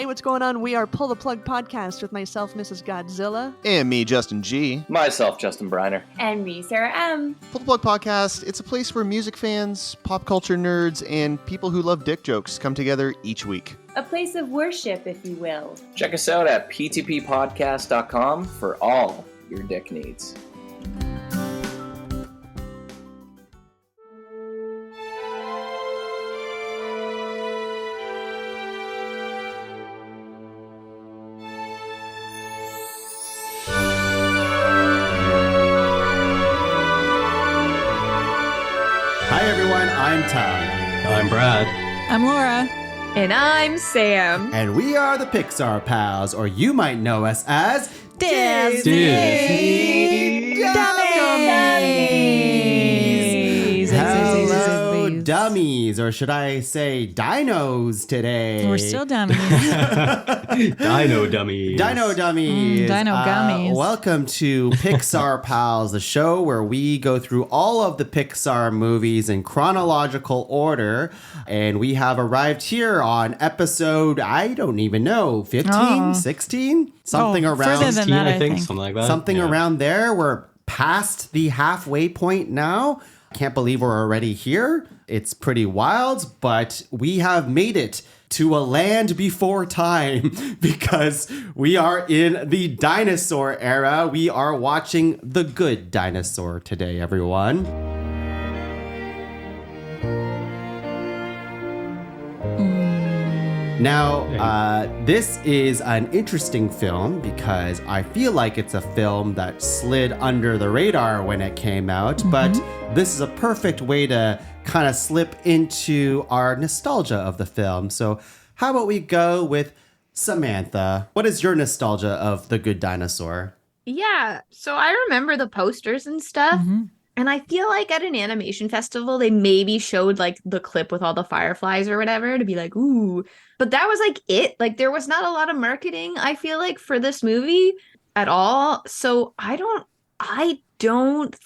Hey, what's going on? We are Pull the Plug Podcast with myself, Mrs. Godzilla. And me, Justin G. Myself, Justin Briner. And me, Sarah M. Pull the Plug Podcast, it's a place where music fans, pop culture nerds, and people who love dick jokes come together each week. A place of worship, if you will. Check us out at ptppodcast.com for all your dick needs. I'm Todd. I'm Brad. I'm Laura. And I'm Sam. And we are the Pixar Pals, or you might know us as Disney Dummies. Hello, dummies, or should I say dinos today? We're still dummies. Dino dummies. Dino dummies. Dino gummies. Welcome to Pixar Pals, the show where we go through all of the Pixar movies in chronological order. And we have arrived here on episode, I don't even know, 15, 16? Something around. Further than that, I think. Something like that. Something around there. We're past the halfway point now. Can't believe we're already here. It's pretty wild, but we have made it to a land before time because we are in the dinosaur era. We are watching The Good Dinosaur today, everyone. Now, this is an interesting film because I feel like it's a film that slid under the radar when it came out, but this is a perfect way to kind of slip into our nostalgia of the film. So how about we go with Samantha? What is your nostalgia of The Good Dinosaur? Yeah, so I remember the posters and stuff. And I feel like at an animation festival, they maybe showed like the clip with all the fireflies or whatever to be like, ooh. But that was like it. Like there was not a lot of marketing, I feel like, for this movie at all. So I don't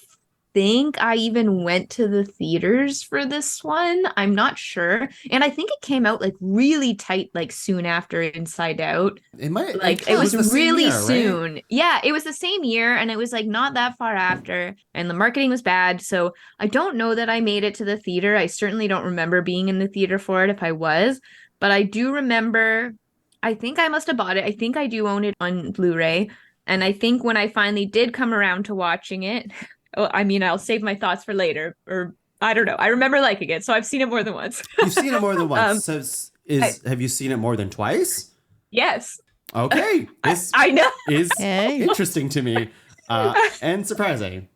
think I even went to the theaters for this one. I'm not sure. And I think it came out like really tight, like soon after Inside Out. It might Like it was really soon. Right? Yeah, it was the same year and it was like not that far after and the marketing was bad. So I don't know that I made it to the theater. I certainly don't remember being in the theater for it if I was, but I do remember, I think I must have bought it. I think I do own it on Blu-ray. And I think when I finally did come around to watching it, I mean, I'll save my thoughts for later, or I don't know. I remember liking it, so I've seen it more than once. You've seen it more than once. So have you seen it more than twice? Yes. Okay. This I know. is interesting to me and surprising.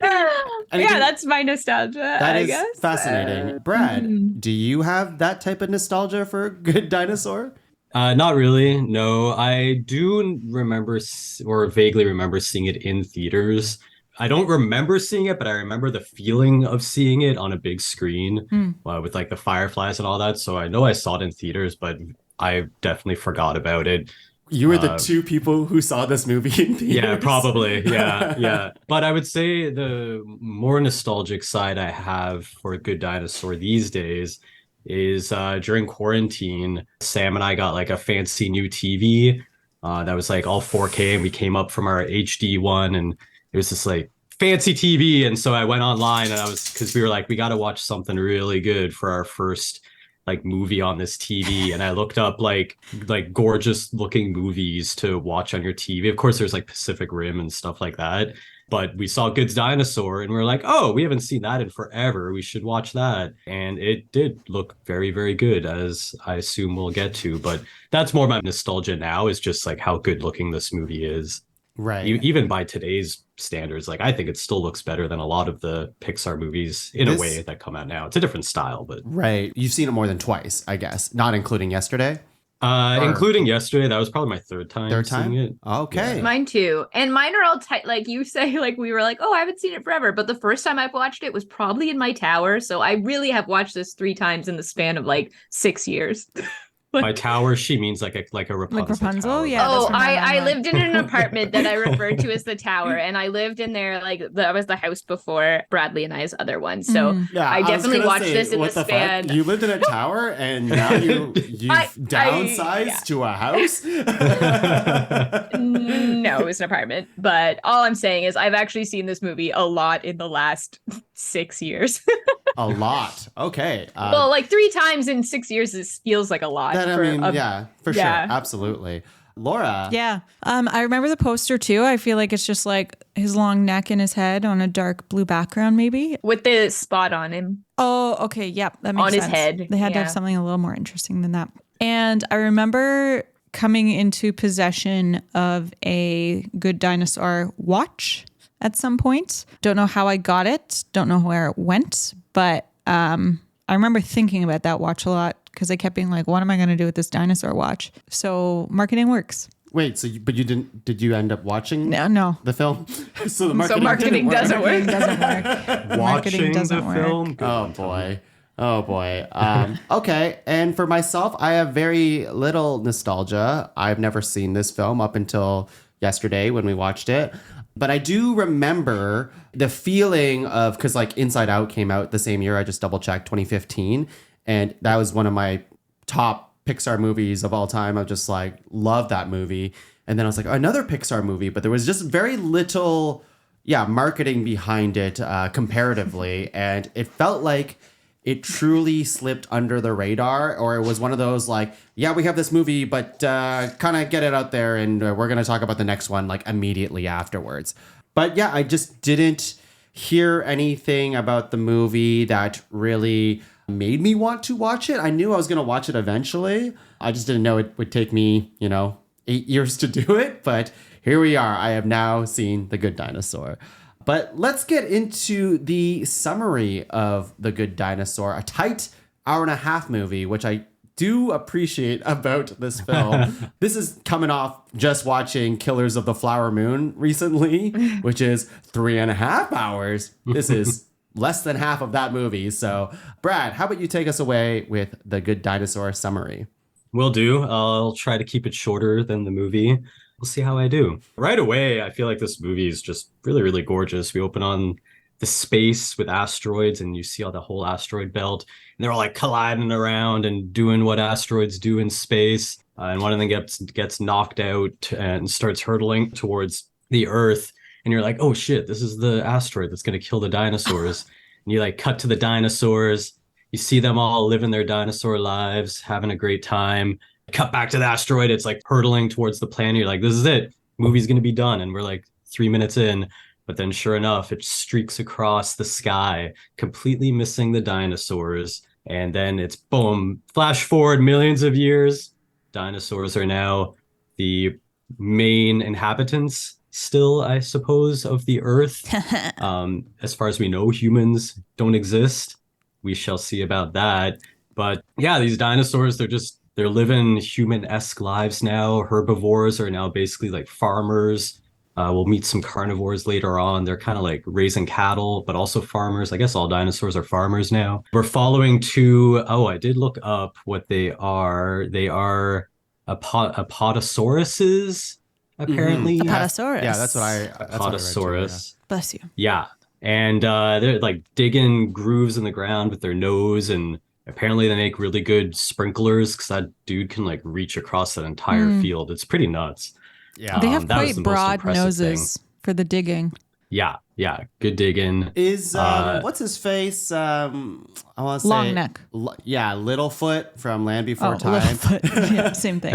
That's my nostalgia, I guess. That is fascinating. Brad, do you have that type of nostalgia for Good Dinosaur? Not really. No, I do remember or vaguely remember seeing it in theaters. I don't remember seeing it, but I remember the feeling of seeing it on a big screen with like the fireflies and all that. So I know I saw it in theaters, but I definitely forgot about it. You were the two people who saw this movie in theaters? Yeah, probably. Yeah. But I would say the more nostalgic side I have for Good Dinosaur these days is during quarantine, Sam and I got like a fancy new TV that was like all 4K, and we came up from our HD one, and it was just like fancy TV. And so I went online and because we were like, we got to watch something really good for our first like movie on this TV. And I looked up like gorgeous looking movies to watch on your TV. Of course, there's like Pacific Rim and stuff like that. But we saw Good Dinosaur and we were like, oh, we haven't seen that in forever. We should watch that. And it did look very, very good, as I assume we'll get to. But that's more my nostalgia now, is just like how good looking this movie is. Right. Even by today's standards, like I think it still looks better than a lot of the Pixar movies in a way that come out now. It's a different style, but right. You've seen it more than twice, I guess, not including yesterday. Including yesterday, that was probably my third time seeing it. Okay. Yeah. Mine too. And mine are all tight. Like you say, like we were like, oh, I haven't seen it forever. But the first time I've watched it was probably in my tower. So I really have watched this 3 times in the span of like 6 years. By tower, she means like a Rapunzel. Like Rapunzel? tower. Yeah. Oh, that's what I meant. lived in an apartment that I referred to as the tower, and I lived in there that was the house before Bradley and I's other one. So Yeah, I was definitely gonna watched say, this in what the fuck? span. You lived in a tower and now you've downsized to a house? No, it was an apartment. But all I'm saying is I've actually seen this movie a lot in the last 6 years. A lot. Okay. Well, like 3 times in 6 years feels like a lot. That, I for mean, a- yeah, for sure. Absolutely. Laura. Yeah. I remember the poster too. I feel like it's just like his long neck and his head on a dark blue background, maybe. With the spot on him. Oh, okay. Yep. That makes On his sense. head, They had to have yeah. something a little more interesting than that. And I remember coming into possession of a Good Dinosaur watch at some point. Don't know how I got it. Don't know where it went. But I remember thinking about that watch a lot because I kept being like, what am I going to do with this dinosaur watch? So marketing works. Wait, but you didn't, did you end up watching No. the film? So the So marketing, marketing doesn't work. Doesn't work. Watching the doesn't work. film. Oh boy. Oh boy. Okay. And for myself, I have very little nostalgia. I've never seen this film up until yesterday when we watched it. But I do remember the feeling of, because like Inside Out came out the same year. I just double checked, 2015. And that was one of my top Pixar movies of all time. I just like loved that movie. And then I was like, another Pixar movie. But there was just very little, marketing behind it comparatively. And it felt like it truly slipped under the radar, or it was one of those like, yeah, we have this movie, but kind of get it out there and we're going to talk about the next one like immediately afterwards. But yeah, I just didn't hear anything about the movie that really made me want to watch it. I knew I was going to watch it eventually. I just didn't know it would take me, 8 years to do it. But here we are. I have now seen The Good Dinosaur. But let's get into the summary of The Good Dinosaur, a tight hour-and-a-half movie, which I do appreciate about this film. This is coming off just watching Killers of the Flower Moon recently, which is 3.5 hours. This is less than half of that movie. So, Brad, how about you take us away with The Good Dinosaur summary? Will do. I'll try to keep it shorter than the movie. We'll see how I do. Right away, I feel like this movie is just really, really gorgeous. We open on the space with asteroids and you see all the whole asteroid belt. And they're all like colliding around and doing what asteroids do in space. And one of them gets knocked out and starts hurtling towards the Earth. And you're like, oh shit, this is the asteroid that's going to kill the dinosaurs. And you like cut to the dinosaurs. You see them all living their dinosaur lives, having a great time. Cut back to the asteroid. It's like hurtling towards the planet. You're like, this is it. Movie's going to be done. And we're like 3 minutes in. But then sure enough, it streaks across the sky, completely missing the dinosaurs. And then it's boom, flash forward millions of years. Dinosaurs are now the main inhabitants still, I suppose, of the Earth. As far as we know, humans don't exist. We shall see about that. But yeah, these dinosaurs, they're living human-esque lives now. Herbivores are now basically like farmers. We'll meet some carnivores later on. They're kind of like raising cattle, but also farmers. I guess all dinosaurs are farmers now. We're following I did look up what they are. They are apodosauruses, apparently. Apatosaurus. Yeah, that's what I read too, Apatosaurus. Bless you. Yeah. And they're like digging grooves in the ground with their nose, and apparently they make really good sprinklers because that dude can like reach across that entire field. It's pretty nuts. Yeah. They have that was quite the most broad impressive noses for the digging. Yeah, good digging. Is what's his face? I want to say Long neck. Littlefoot from Land Before Time. Littlefoot. Yeah, same thing.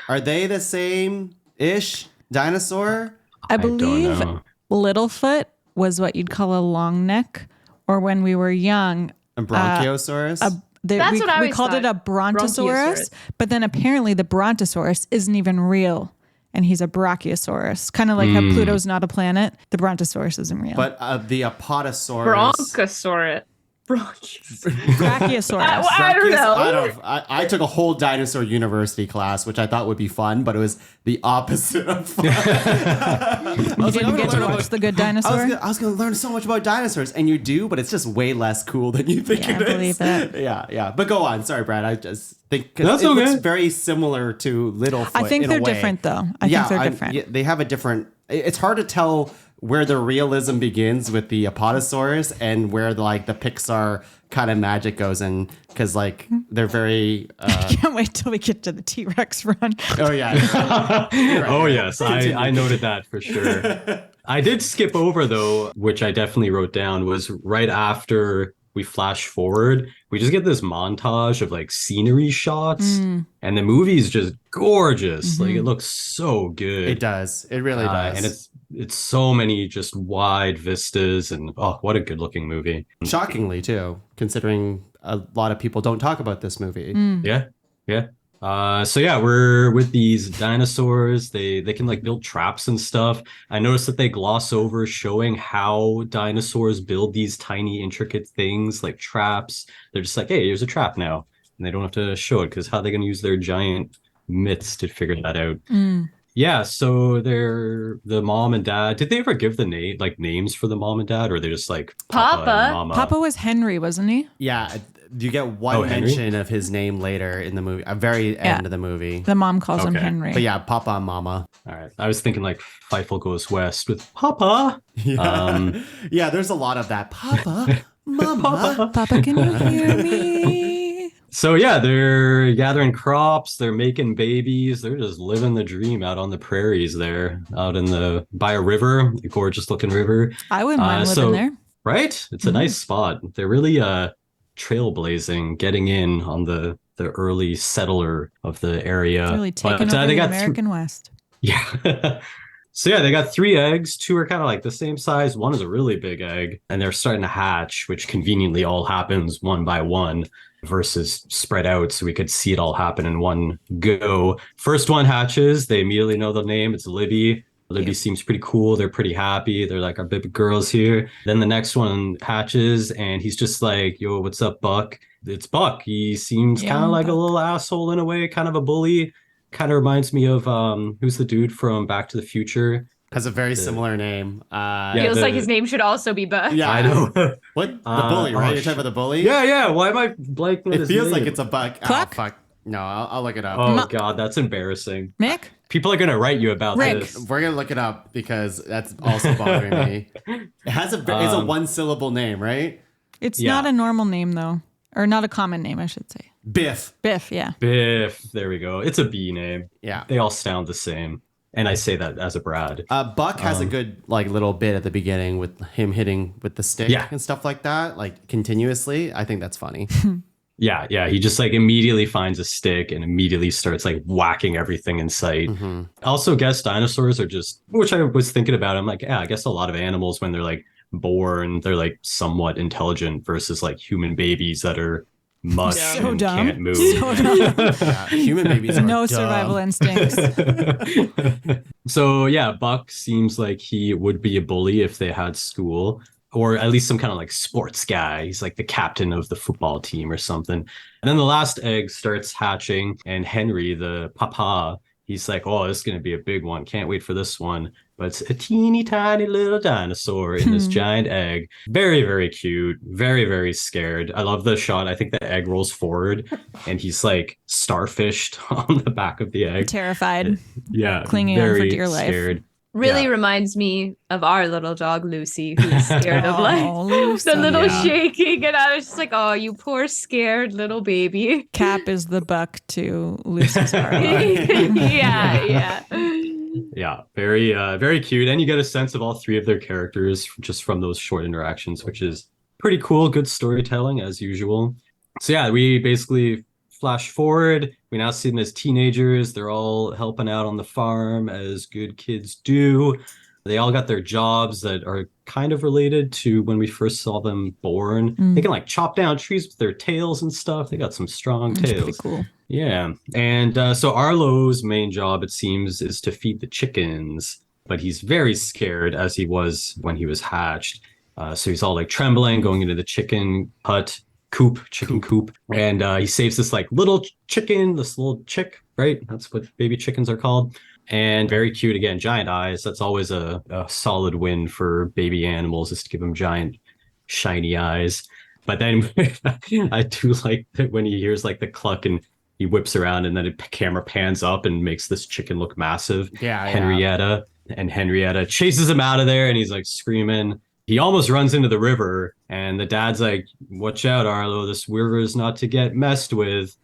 Are they the same ish dinosaur? I believe don't know. Littlefoot was what you'd call a long neck, or when we were young, A Bronchiosaurus? That's what I we always called it a thought. Brontosaurus, but then apparently the Brontosaurus isn't even real, and he's a Brachiosaurus. Kind of like how Pluto's not a planet, the Brontosaurus isn't real. But the Apatosaurus. Bronchosaurus. Brachiosaurus. I don't know. I took a whole dinosaur university class, which I thought would be fun, but it was the opposite of fun. You didn't get to watch The Good Dinosaur? I was going to learn so much about dinosaurs, and you do, but it's just way less cool than you think Yeah, it I is. believe that. Yeah. But go on. Sorry, Brad. I just think That's it okay. looks very similar to Littlefoot. I think in they're a way. different, though. I think they're different. Yeah, they have a different. It's hard to tell where the realism begins with the Apatosaurus and where the Pixar kind of magic goes in, because they're very. Can't wait till we get to the T-Rex run. Oh yeah. You're right. Oh yes, I noted that for sure. I did skip over though, which I definitely wrote down, was right after we flash forward, we just get this montage of scenery shots, and the movie's just gorgeous. It looks so good. It does. It really does. And it's so many just wide vistas, and oh, what a good looking movie. Shockingly too, considering a lot of people don't talk about this movie. Yeah. So yeah, we're with these dinosaurs. They can build traps and stuff. I noticed that they gloss over showing how dinosaurs build these tiny intricate things like traps. They're just like, hey, here's a trap now, and they don't have to show it because how are they going to use their giant mitts to figure that out? Yeah, so they're the mom and dad. Did they ever give the names for the mom and dad, or are they just Papa and Mama? Papa was Henry, wasn't he? Yeah, you get one Henry? mention of his name later in the movie, at very end of the movie. The mom calls him Okay. Henry. But yeah, Papa and Mama. All right, I was thinking Feifel Goes West with Papa. Yeah, yeah. There's a lot of that. Papa, Mama. Papa, can you hear me? So yeah, they're gathering crops, they're making babies, they're just living the dream out on the prairies there, out by a river, a gorgeous looking river. I wouldn't mind living there. Right? It's a nice spot. They're really trailblazing, getting in on the early settler of the area. Really taking over the American West. Yeah. So yeah, they got 3 eggs. 2 are kind of the same size. 1 is a really big egg, and they're starting to hatch, which conveniently all happens one by one versus spread out, so we could see it all happen in one go. First one hatches. They immediately know the name. It's Libby. Libby seems pretty cool. They're pretty happy. They're like, our baby girl's here. Then the next one hatches, and he's just like, yo, what's up, Buck? It's Buck. He seems kind of like a little asshole in a way, kind of a bully. Kind of reminds me of who's the dude from Back to the Future? Has a very similar name. Feels like his name should also be Buck. Yeah, I know. What? The bully, right? You're talking about the bully? Yeah. Why am I blanking? It feels like it's a Buck. Cluck? Oh, fuck. No, I'll look it up. Oh God, that's embarrassing. Mick? People are gonna write you about Rick. this. We're gonna look it up because that's also bothering me. It has it's a 1-syllable name, right? It's Yeah. not a normal name, though. Or not a common name, I should say. Biff. Biff, yeah. Biff. There we go. It's a B name. Yeah. They all sound the same, and I say that as a Brad. Buck has a good little bit at the beginning with him hitting with the stick and stuff like that, continuously. I think that's funny. Yeah. He just immediately finds a stick and immediately starts whacking everything in sight. Mm-hmm. I also guess dinosaurs are just, which I was thinking about. I'm like, yeah, I guess a lot of animals when they're born, they're somewhat intelligent versus human babies that are mush So and dumb. can't move. So dumb. Yeah, human babies are No dumb. survival instincts. So yeah, Buck seems like he would be a bully if they had school, or at least some kind of sports guy. He's the captain of the football team or something. And then the last egg starts hatching, and Henry, the papa, he's like, oh, this is going to be a big one. Can't wait for this one. But it's a teeny tiny little dinosaur in this giant egg. Very, very cute. Very, very scared. I love the shot. I think the egg rolls forward and he's starfished on the back of the egg. Terrified. Yeah. Clinging on for very dear life. scared. Really Yeah. reminds me of our little dog Lucy, who's scared of Oh, Lucy. the little Yeah. shaking, and I was just like, "Oh, you poor scared little baby." Cap is the Buck to Lucy's Arlo. yeah. Yeah, very very cute. And you get a sense of all 3 of their characters just from those short interactions, which is pretty cool. Good storytelling as usual. So yeah, we basically flash forward. We now see them as teenagers. They're all helping out on the farm as good kids do. They all got their jobs that are kind of related to when we first saw them born. They can chop down trees with their tails and stuff. They got some strong That's tails. pretty cool. Yeah. And so Arlo's main job, it seems, is to feed the chickens, but he's very scared as he was when he was hatched. So he's all like trembling, going into the chicken coop, and he saves this like little chicken, this little chick, right? That's what baby chickens are called. And very cute again, giant eyes. That's always a solid win for baby animals, is to give them giant, shiny eyes. But then I do like that when he hears like the cluck and he whips around and then the camera pans up and makes this chicken look massive. Henrietta. And Henrietta chases him out of there and he's like screaming. He almost runs into the river and the dad's like, watch out, Arlo, this river is not to get messed with.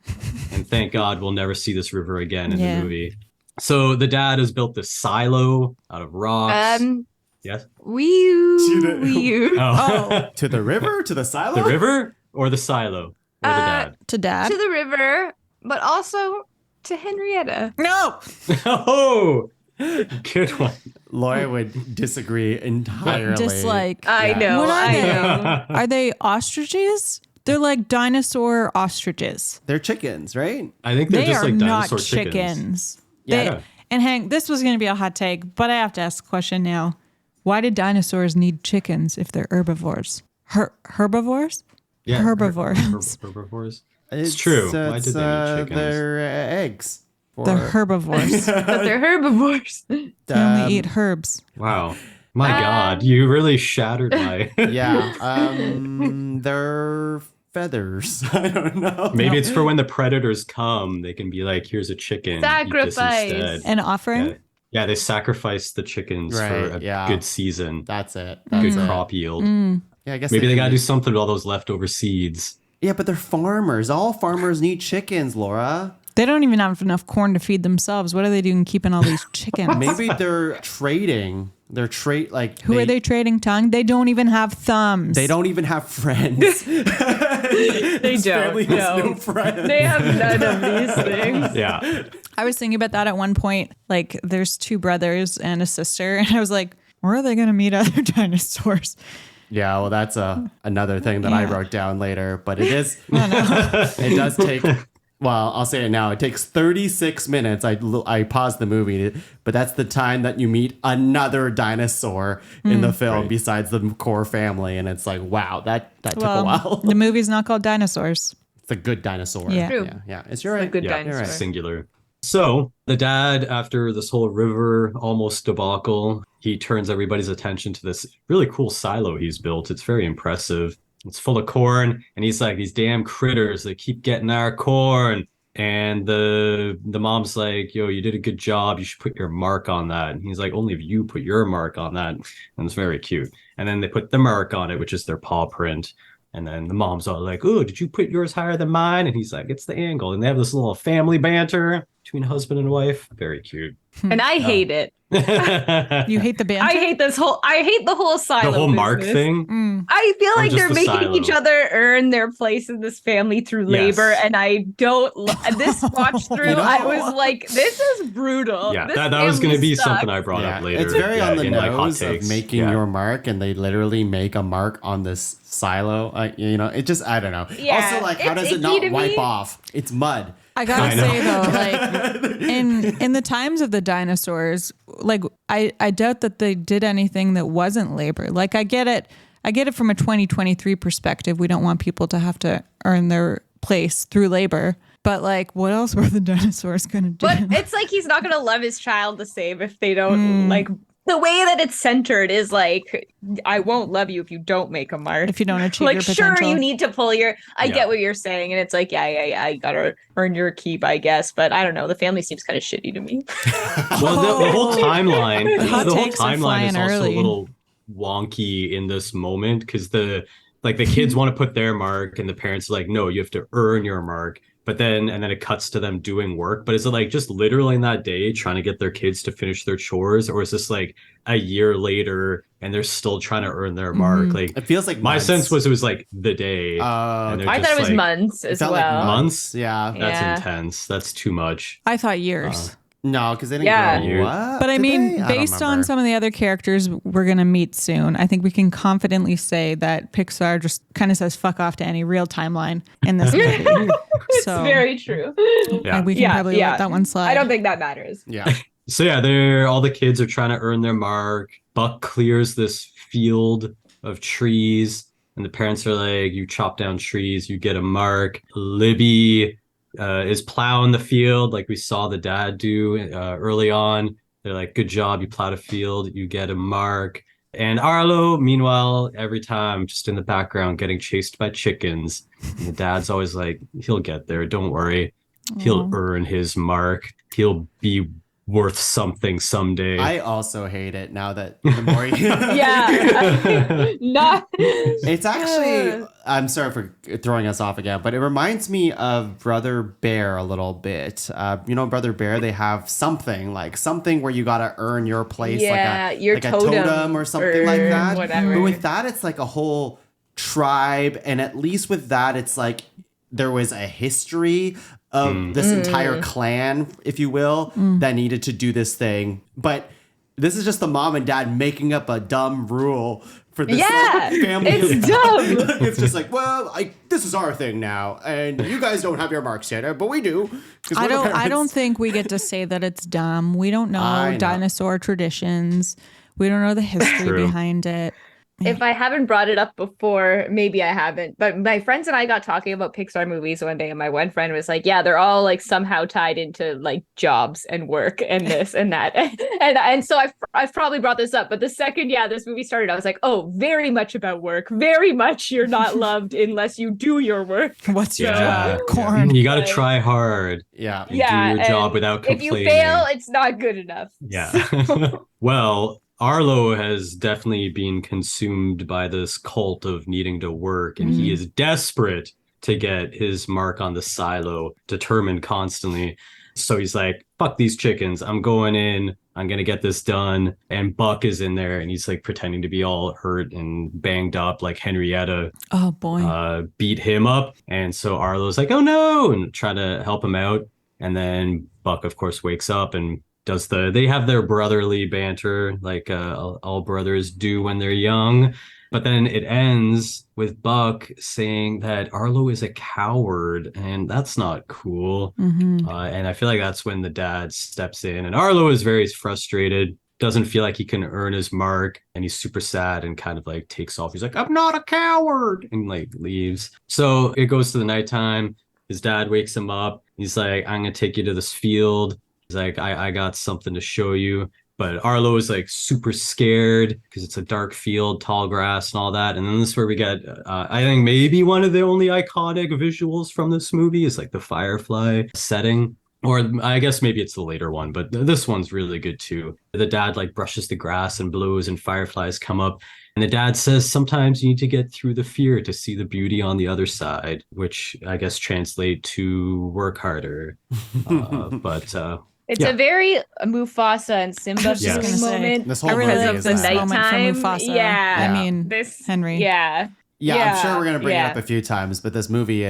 And thank God we'll never see this river again in the movie. So the dad has built this silo out of rocks. Yes? To the river? To the silo? The river or the silo? Or the dad? To dad. To the river, but also to Henrietta. No. Oh, good one. Laura would disagree entirely. Dislike. I know. What are I they? know. Are they ostriches? They're like dinosaur ostriches. They're chickens, right? I think they're They just are like not dinosaur chickens. Yeah. And Hank, this was going to be a hot take, but I have to ask a question now. Why did dinosaurs need chickens if they're herbivores? Herbivores? Yeah, Herbivores. Herbivores. It's true. Why did they need chickens? They're eggs. They're herbivores. But they're herbivores. They only eat herbs. Wow. My God, you really shattered my... They're feathers. I don't know. Maybe it's for when the predators come, they can be like, here's a chicken. Sacrifice. Eat this instead. An offering? Yeah, they sacrifice the chickens for a good season. That's it. Good crop yield. Yeah, I guess maybe they got to do something with all those leftover seeds. Yeah, but they're farmers. All farmers need chickens, Laura. They don't even have enough corn to feed themselves. What are they doing keeping all these chickens? Maybe they're trading. They're Who are they trading tongue? They don't even have thumbs. They don't even have friends. They don't. No friends. They have none of these things. Yeah. I was thinking about that at one point. Like, there's two brothers and a sister, and I was like, where are they going to meet other dinosaurs? Yeah, well, that's another thing that I wrote down later. But it is. It does take. Well, I'll say it now. It takes 36 minutes. I paused the movie, but that's the time that you meet another dinosaur in the film besides the core family, and it's like, wow, that took a while. The movie's not called Dinosaurs. It's a good dinosaur. Yeah. True. Yeah. It's you're right. Good Yeah, dinosaur. singular. So the dad, after this whole river almost debacle, he turns everybody's attention to this really cool silo he's built. It's very impressive. It's full of corn, and he's like, these damn critters, they keep getting our corn. And the mom's like, yo, you did a good job. You should put your mark on that. And he's like, only if you put your mark on that. And it's very cute. And then they put the mark on it, which is their paw print. And then the mom's all like, oh, did you put yours higher than mine? And he's like, it's the angle. And they have this little family banter between husband and wife. Very cute. And I hate it. You hate the banter? I hate the whole silo. The whole mark business. thing. I feel Or like just they're the making silo? each other earn their place in this family through labor, and I don't. This watch through, I was like, this is brutal. Yeah, This that was going to family be sucks. something I brought up later. It's very on the in, like, hot nose of takes. making your mark, and they literally make a mark on this silo. It just, I don't know. Yeah, also, like, how it's does it icky not to wipe me. off? It's mud. I gotta say though, like in the times of the dinosaurs, like I doubt that they did anything that wasn't labor. Like I get it from a 2023 perspective. We don't want people to have to earn their place through labor. But like, what else were the dinosaurs gonna do? But it's like he's not gonna love his child the same if they don't like. The way that it's centered is like, I won't love you if you don't make a mark. If you don't achieve like, your sure, potential. you need to pull your. I get what you're saying, and it's like, yeah, you gotta earn your keep, I guess. But I don't know. The family seems kind of shitty to me. Well, the whole timeline, Hot the whole takes are timeline flying is also early. a little wonky in this moment because the kids want to put their mark, and the parents are like, no, you have to earn your mark. But then it cuts to them doing work. But is it like just literally in that day trying to get their kids to finish their chores? Or is this like a year later and they're still trying to earn their mark? Like, It feels like my months. sense was it was like the day. And they're I just thought it was like, months as felt well. like months? Yeah. That's Yeah. intense. That's too much. I thought years. No, because they didn't Yeah. grow up. But I did mean, they? I don't based on remember. some of the other characters we're going to meet soon, I think we can confidently say that Pixar just kind of says fuck off to any real timeline in this movie. It's So very true. Yeah. we can probably let that one slide. I don't think that matters. Yeah. So yeah, all the kids are trying to earn their mark. Buck clears this field of trees. And the parents are like, you chop down trees, you get a mark. Libby is plowing the field like we saw the dad do early on. They're like, good job, you plowed a field, you get a mark. And Arlo, meanwhile, every time just in the background getting chased by chickens. And the dad's always like, he'll get there, don't worry. He'll earn his mark. He'll be worth something someday. I also hate it now that the more you... Not. It's actually, I'm sorry for throwing us off again, but it reminds me of Brother Bear a little bit. Brother Bear, they have something where you got to earn your place, your like a totem or something like that. Whatever. But with that, it's like a whole tribe. And at least with that, it's like there was a history of this entire clan, if you will, that needed to do this thing. But this is just the mom and dad making up a dumb rule for this family. It's dumb. It's just like, well, this is our thing now, and you guys don't have your marks yet, but we do. I don't think we get to say that it's dumb. We don't know dinosaur traditions. We don't know the history behind it. If I haven't brought it up before, maybe I haven't. But my friends and I got talking about Pixar movies one day, and my one friend was like, yeah, they're all like somehow tied into like jobs and work and this and that. and so I've probably brought this up. But the second, this movie started, I was like, oh, very much about work. Very much you're not loved unless you do your work. What's your job? Corn. You got to try hard. Yeah. You do your job without complaining. If you fail, it's not good enough. Yeah. So. Well, Arlo has definitely been consumed by this cult of needing to work, and he is desperate to get his mark on the silo, determined constantly. So he's like, fuck these chickens. I'm going in. I'm going to get this done. And Buck is in there, and he's like pretending to be all hurt and banged up, like Henrietta beat him up. And so Arlo's like, oh no, and try to help him out. And then Buck, of course, wakes up and they have their brotherly banter like all brothers do when they're young. But then it ends with Buck saying that Arlo is a coward, and that's not cool. And I feel like that's when the dad steps in, and Arlo is very frustrated, doesn't feel like he can earn his mark, and he's super sad and kind of like takes off. He's like, I'm not a coward, and like leaves. So it goes to the nighttime. His dad wakes him up. He's like, I'm going to take you to this field. He's like, I got something to show you. But Arlo is like super scared because it's a dark field, tall grass and all that. And then this is where we get, I think maybe one of the only iconic visuals from this movie is like the firefly setting. Or I guess maybe it's the later one, but this one's really good too. The dad like brushes the grass and blows and fireflies come up. And the dad says, sometimes you need to get through the fear to see the beauty on the other side, which I guess translate to work harder. It's a very Mufasa and Simba moment. This whole movie is the that. nighttime. Yeah. I mean, Henry. Yeah, I'm sure we're going to bring it up a few times, but this movie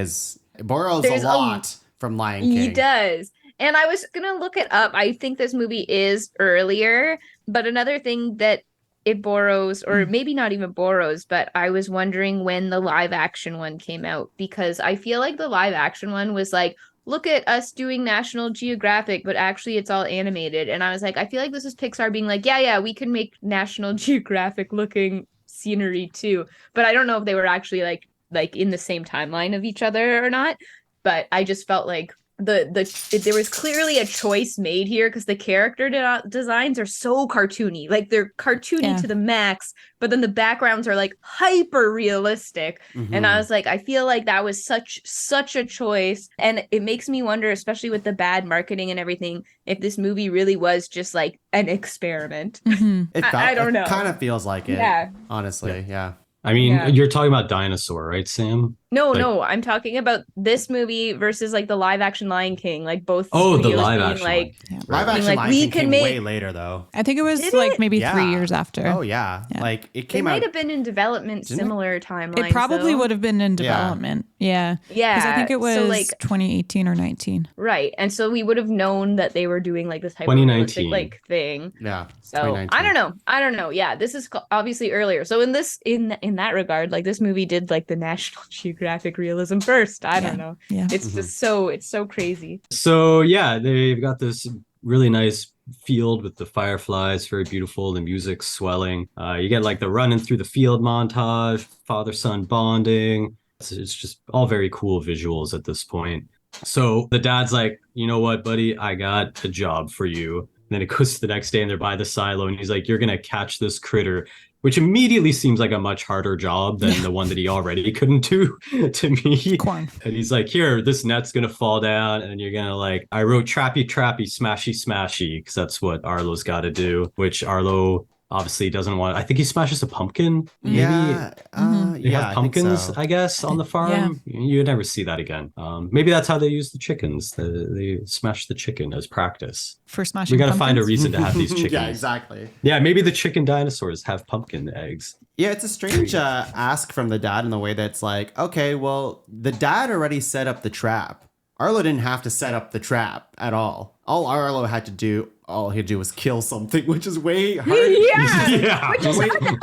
borrows a lot from Lion King. He does. And I was going to look it up. I think this movie is earlier, but another thing that it borrows, or maybe not even borrows, but I was wondering when the live action one came out, because I feel like the live action one was like, look at us doing National Geographic, but actually it's all animated. And I was like, I feel like this is Pixar being like, yeah, we can make National Geographic looking scenery too. But I don't know if they were actually like in the same timeline of each other or not. But I just felt like there was clearly a choice made here, because the character designs are so cartoony. Like they're cartoony to the max, but then the backgrounds are like hyper realistic. And I was like, I feel like that was such a choice. And it makes me wonder, especially with the bad marketing and everything, if this movie really was just like an experiment. I don't know. It kind of feels like it, honestly. Yeah. I mean, you're talking about Dinosaur, right, Sam? No, I'm talking about this movie versus like the live action Lion King, like both. Oh, the live action. Live action Lion King came way later, though. I think it was like maybe 3 years after. Oh yeah, like it came out. It might have been in development, similar timeline. It probably would have been in development. Yeah. Because I think it was like 2018 or 19. Right, and so we would have known that they were doing like this hyper-realistic like thing. Yeah. So I don't know. Yeah, this is obviously earlier. So in that regard, like this movie did like the National Geographic realism first. I don't know. Yeah. It's just it's so crazy. So yeah, they've got this really nice field with the fireflies, very beautiful. The music's swelling. You get like the running through the field montage, father-son bonding. It's just all very cool visuals at this point. So the dad's like, you know what, buddy, I got a job for you. And then it goes to the next day and they're by the silo and he's like, you're going to catch this critter, which immediately seems like a much harder job than the one that he already couldn't do to me. Corn. And he's like, here, this net's going to fall down and you're going to like, I wrote trappy, trappy, smashy, smashy, because that's what Arlo's got to do, which Arlo obviously doesn't want. I think he smashes a pumpkin. Maybe. Yeah. They have pumpkins, so. I guess, on the farm. Yeah. You'd never see that again. Maybe that's how they use the chickens. They smash the chicken as practice. For smashing We got to find a pumpkins? reason to have these chickens. Yeah, exactly. Yeah, maybe the chicken dinosaurs have pumpkin eggs. Yeah, it's a strange ask from the dad in the way that's like, okay, well, the dad already set up the trap. Arlo didn't have to set up the trap at all. All Arlo had to do, was kill something, which is way hard. Yeah. Which is another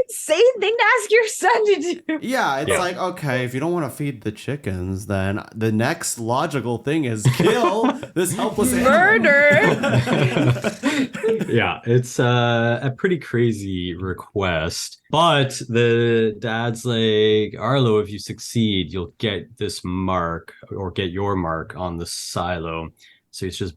insane thing to ask your son to do. Yeah, it's like, okay, if you don't want to feed the chickens, then the next logical thing is kill this helpless animal. Murder. Yeah, it's a pretty crazy request. But the dad's like, Arlo, if you succeed, you'll get this mark or get your mark on the silo. So he's just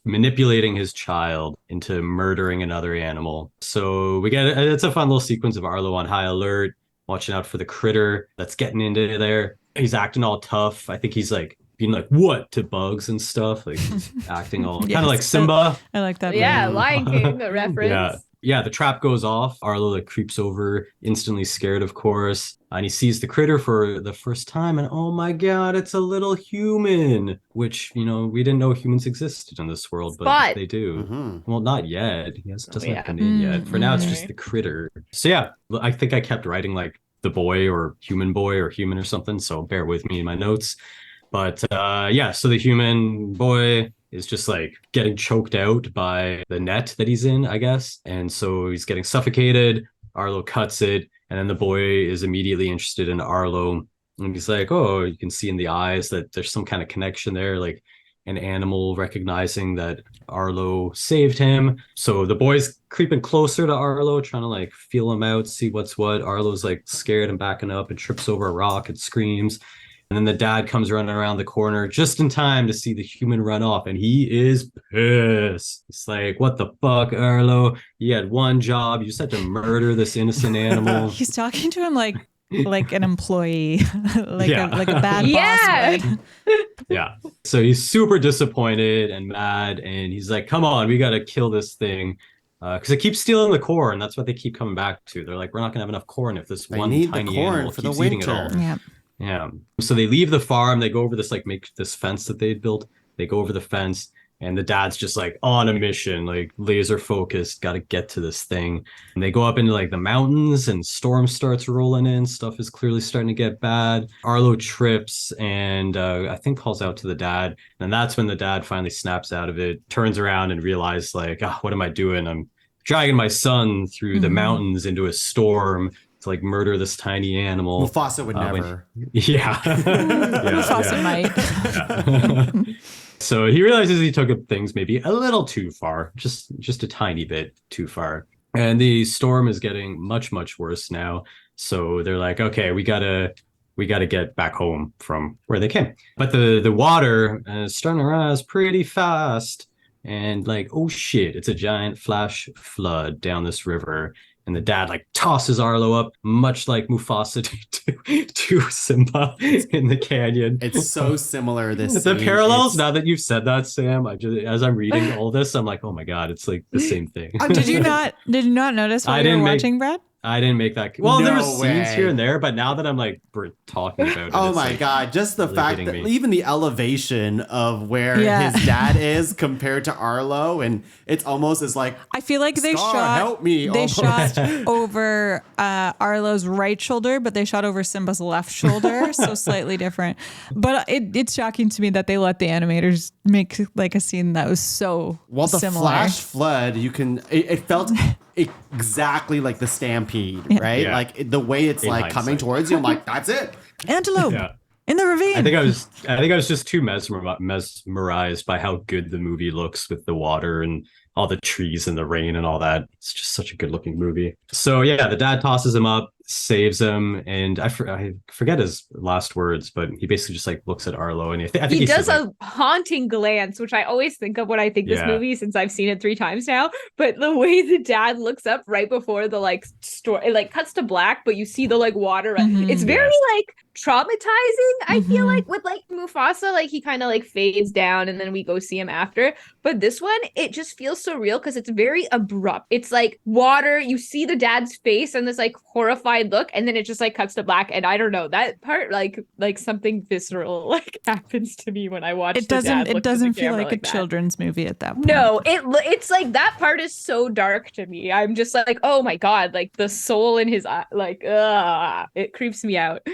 manipulating his child into murdering another animal. So we get it's a fun little sequence of Arlo on high alert, watching out for the critter that's getting into there. He's acting all tough. I think he's like being like, what, to bugs and stuff. Like he's acting all kind of like Simba. I like that. Yeah, Lion King, the reference. Yeah, the trap goes off. Arlo like creeps over, instantly scared, of course. And he sees the critter for the first time. And oh my God, it's a little human. Which, we didn't know humans existed in this world, but they do. Mm-hmm. Well, not yet. He doesn't have a name yet. For now, it's just the critter. So yeah, I think I kept writing like the boy or human or something. So bear with me in my notes. But so the human boy is just like getting choked out by the net that he's in, I guess. And so he's getting suffocated. Arlo cuts it. And then the boy is immediately interested in Arlo. And he's like, oh, you can see in the eyes that there's some kind of connection there, like an animal recognizing that Arlo saved him. So the boy's creeping closer to Arlo, trying to like feel him out, see what's what. Arlo's like scared and backing up and trips over a rock and screams. And then the dad comes running around the corner just in time to see the human run off. And he is pissed. It's like, what the fuck, Arlo? You had one job. You just had to murder this innocent animal. He's talking to him like an employee, like a bad boss would. Yeah. So he's super disappointed and mad. And he's like, come on, we got to kill this thing. Because it keeps stealing the corn. And that's what they keep coming back to. They're like, we're not going to have enough corn if this one tiny animal keeps eating it all. Yeah. Yeah. So they leave the farm. They go over this make this fence that they'd built. They go over the fence, and the dad's just like on a mission, like laser focused. Got to get to this thing. And they go up into like the mountains, and storm starts rolling in. Stuff is clearly starting to get bad. Arlo trips, and I think calls out to the dad. And that's when the dad finally snaps out of it, turns around, and realizes like, what am I doing? I'm dragging my son through the mountains into a storm. Like murder this tiny animal. Mufasa would never. Mufasa might. So he realizes he took things maybe a little too far, just a tiny bit too far. And the storm is getting much, much worse now. So they're like, okay, we gotta get back home from where they came. But the water is starting to rise pretty fast. And like, oh shit, it's a giant flash flood down this river. And the dad like tosses Arlo up, much like Mufasa to Simba in the canyon. It's so similar. The parallels. Now that you've said that, Sam, as I'm reading all this, I'm like, oh my God, it's like the same thing. Did you not notice while you were watching, Brad? I didn't make that. Well, there were way. scenes here and there, but now that I'm like talking about it, oh it's my like God, just the really fact that even the elevation of where his dad is compared to Arlo, and it's almost as like, I feel like they Scar, shot. help me, They almost. shot over Arlo's right shoulder, but they shot over Simba's left shoulder, so slightly different. But it's shocking to me that they let the animators make like a scene that was so the similar. flash flood, it felt exactly like the stampede, right? Yeah. Like the way it's In like hindsight. coming towards you, I'm like, that's it. Antelope. Yeah. In the ravine. I think I was just too mesmerized by how good the movie looks with the water and all the trees and the rain and all that. It's just such a good looking movie. So yeah, the dad tosses him up, saves him, and I forget his last words, but he basically just like looks at Arlo, and I think he does says, a haunting glance, which I always think of when I think this movie, since I've seen it 3 times now. But the way the dad looks up right before the like store, it like cuts to black, but you see the like water. It's very like traumatizing. I feel like with like Mufasa, like he kind of like fades down, and then we go see him after. But this one, it just feels so real because it's very abrupt. It's like water. You see the dad's face and this like horrified look, and then it just like cuts to black. And I don't know, that part like something visceral like happens to me when I watch it. Doesn't feel like a children's movie at that point. No, it's like that part is so dark to me. I'm just like, oh my god, like the soul in his eye, like it creeps me out.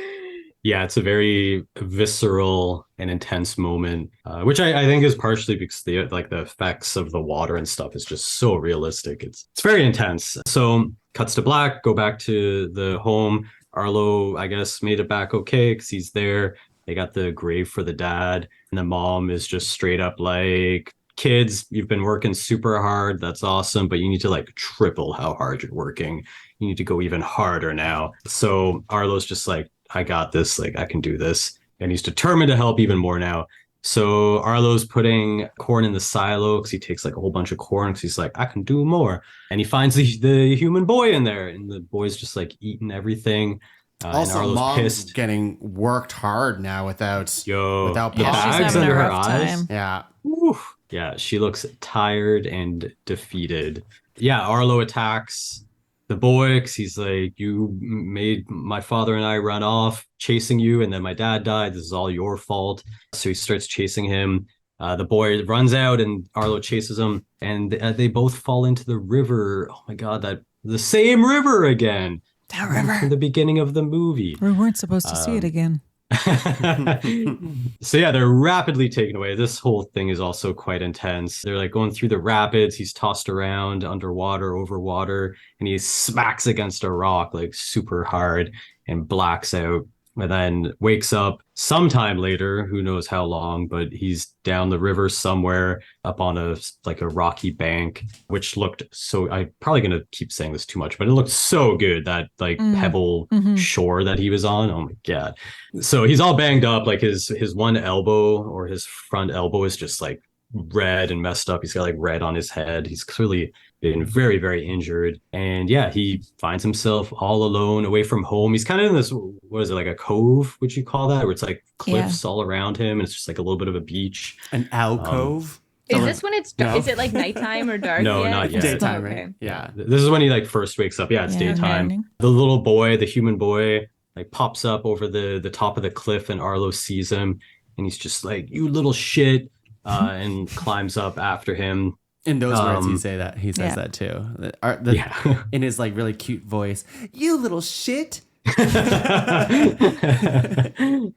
Yeah, it's a very visceral and intense moment, which I think is partially because the effects of the water and stuff is just so realistic. It's very intense. So cuts to black, go back to the home. Arlo, I guess, made it back okay because he's there. They got the grave for the dad, and the mom is just straight up like, kids, you've been working super hard. That's awesome, but you need to like triple how hard you're working. You need to go even harder now. So Arlo's just like, I got this, like I can do this. And he's determined to help even more now. So Arlo's putting corn in the silo because he takes like a whole bunch of corn because he's like, I can do more. And he finds the human boy in there, and the boy's just like eating everything. Also, mom's pissed. Getting worked hard now without the she's bags under her eyes. Time. Yeah. Oof. Yeah, she looks tired and defeated. Yeah, Arlo attacks the boy because he's like, you made my father and I run off chasing you, and then my dad died. This is all your fault. So he starts chasing him. The boy runs out and Arlo chases him, and they both fall into the river. Oh my god, the same river again. That river. From the beginning of the movie. We weren't supposed to see it again. So yeah, they're rapidly taken away. This whole thing is also quite intense. They're like going through the rapids. He's tossed around underwater, over water, and he smacks against a rock like super hard and blacks out. And then wakes up sometime later, who knows how long, but he's down the river somewhere up on a rocky bank, which looked so, I'm probably going to keep saying this too much, but it looked so good, that pebble shore that he was on. Oh my God. So he's all banged up, like his one elbow or his front elbow is just like red and messed up. He's got like red on his head. He's clearly been very, very injured. And yeah, he finds himself all alone away from home. He's kind of in this, what is it, like a cove, would you call that? Where it's like cliffs all around him, and it's just like a little bit of a beach. An alcove? Is this when it's dark? No. Is it like nighttime or dark? No, not yet. Daytime, okay. Right? Yeah. This is when he like first wakes up. Yeah, it's daytime. Morning. The little boy, the human boy, like pops up over the top of the cliff, and Arlo sees him, and he's just like, you little shit, and climbs up after him. In those words, he says that too. In his like really cute voice, you little shit.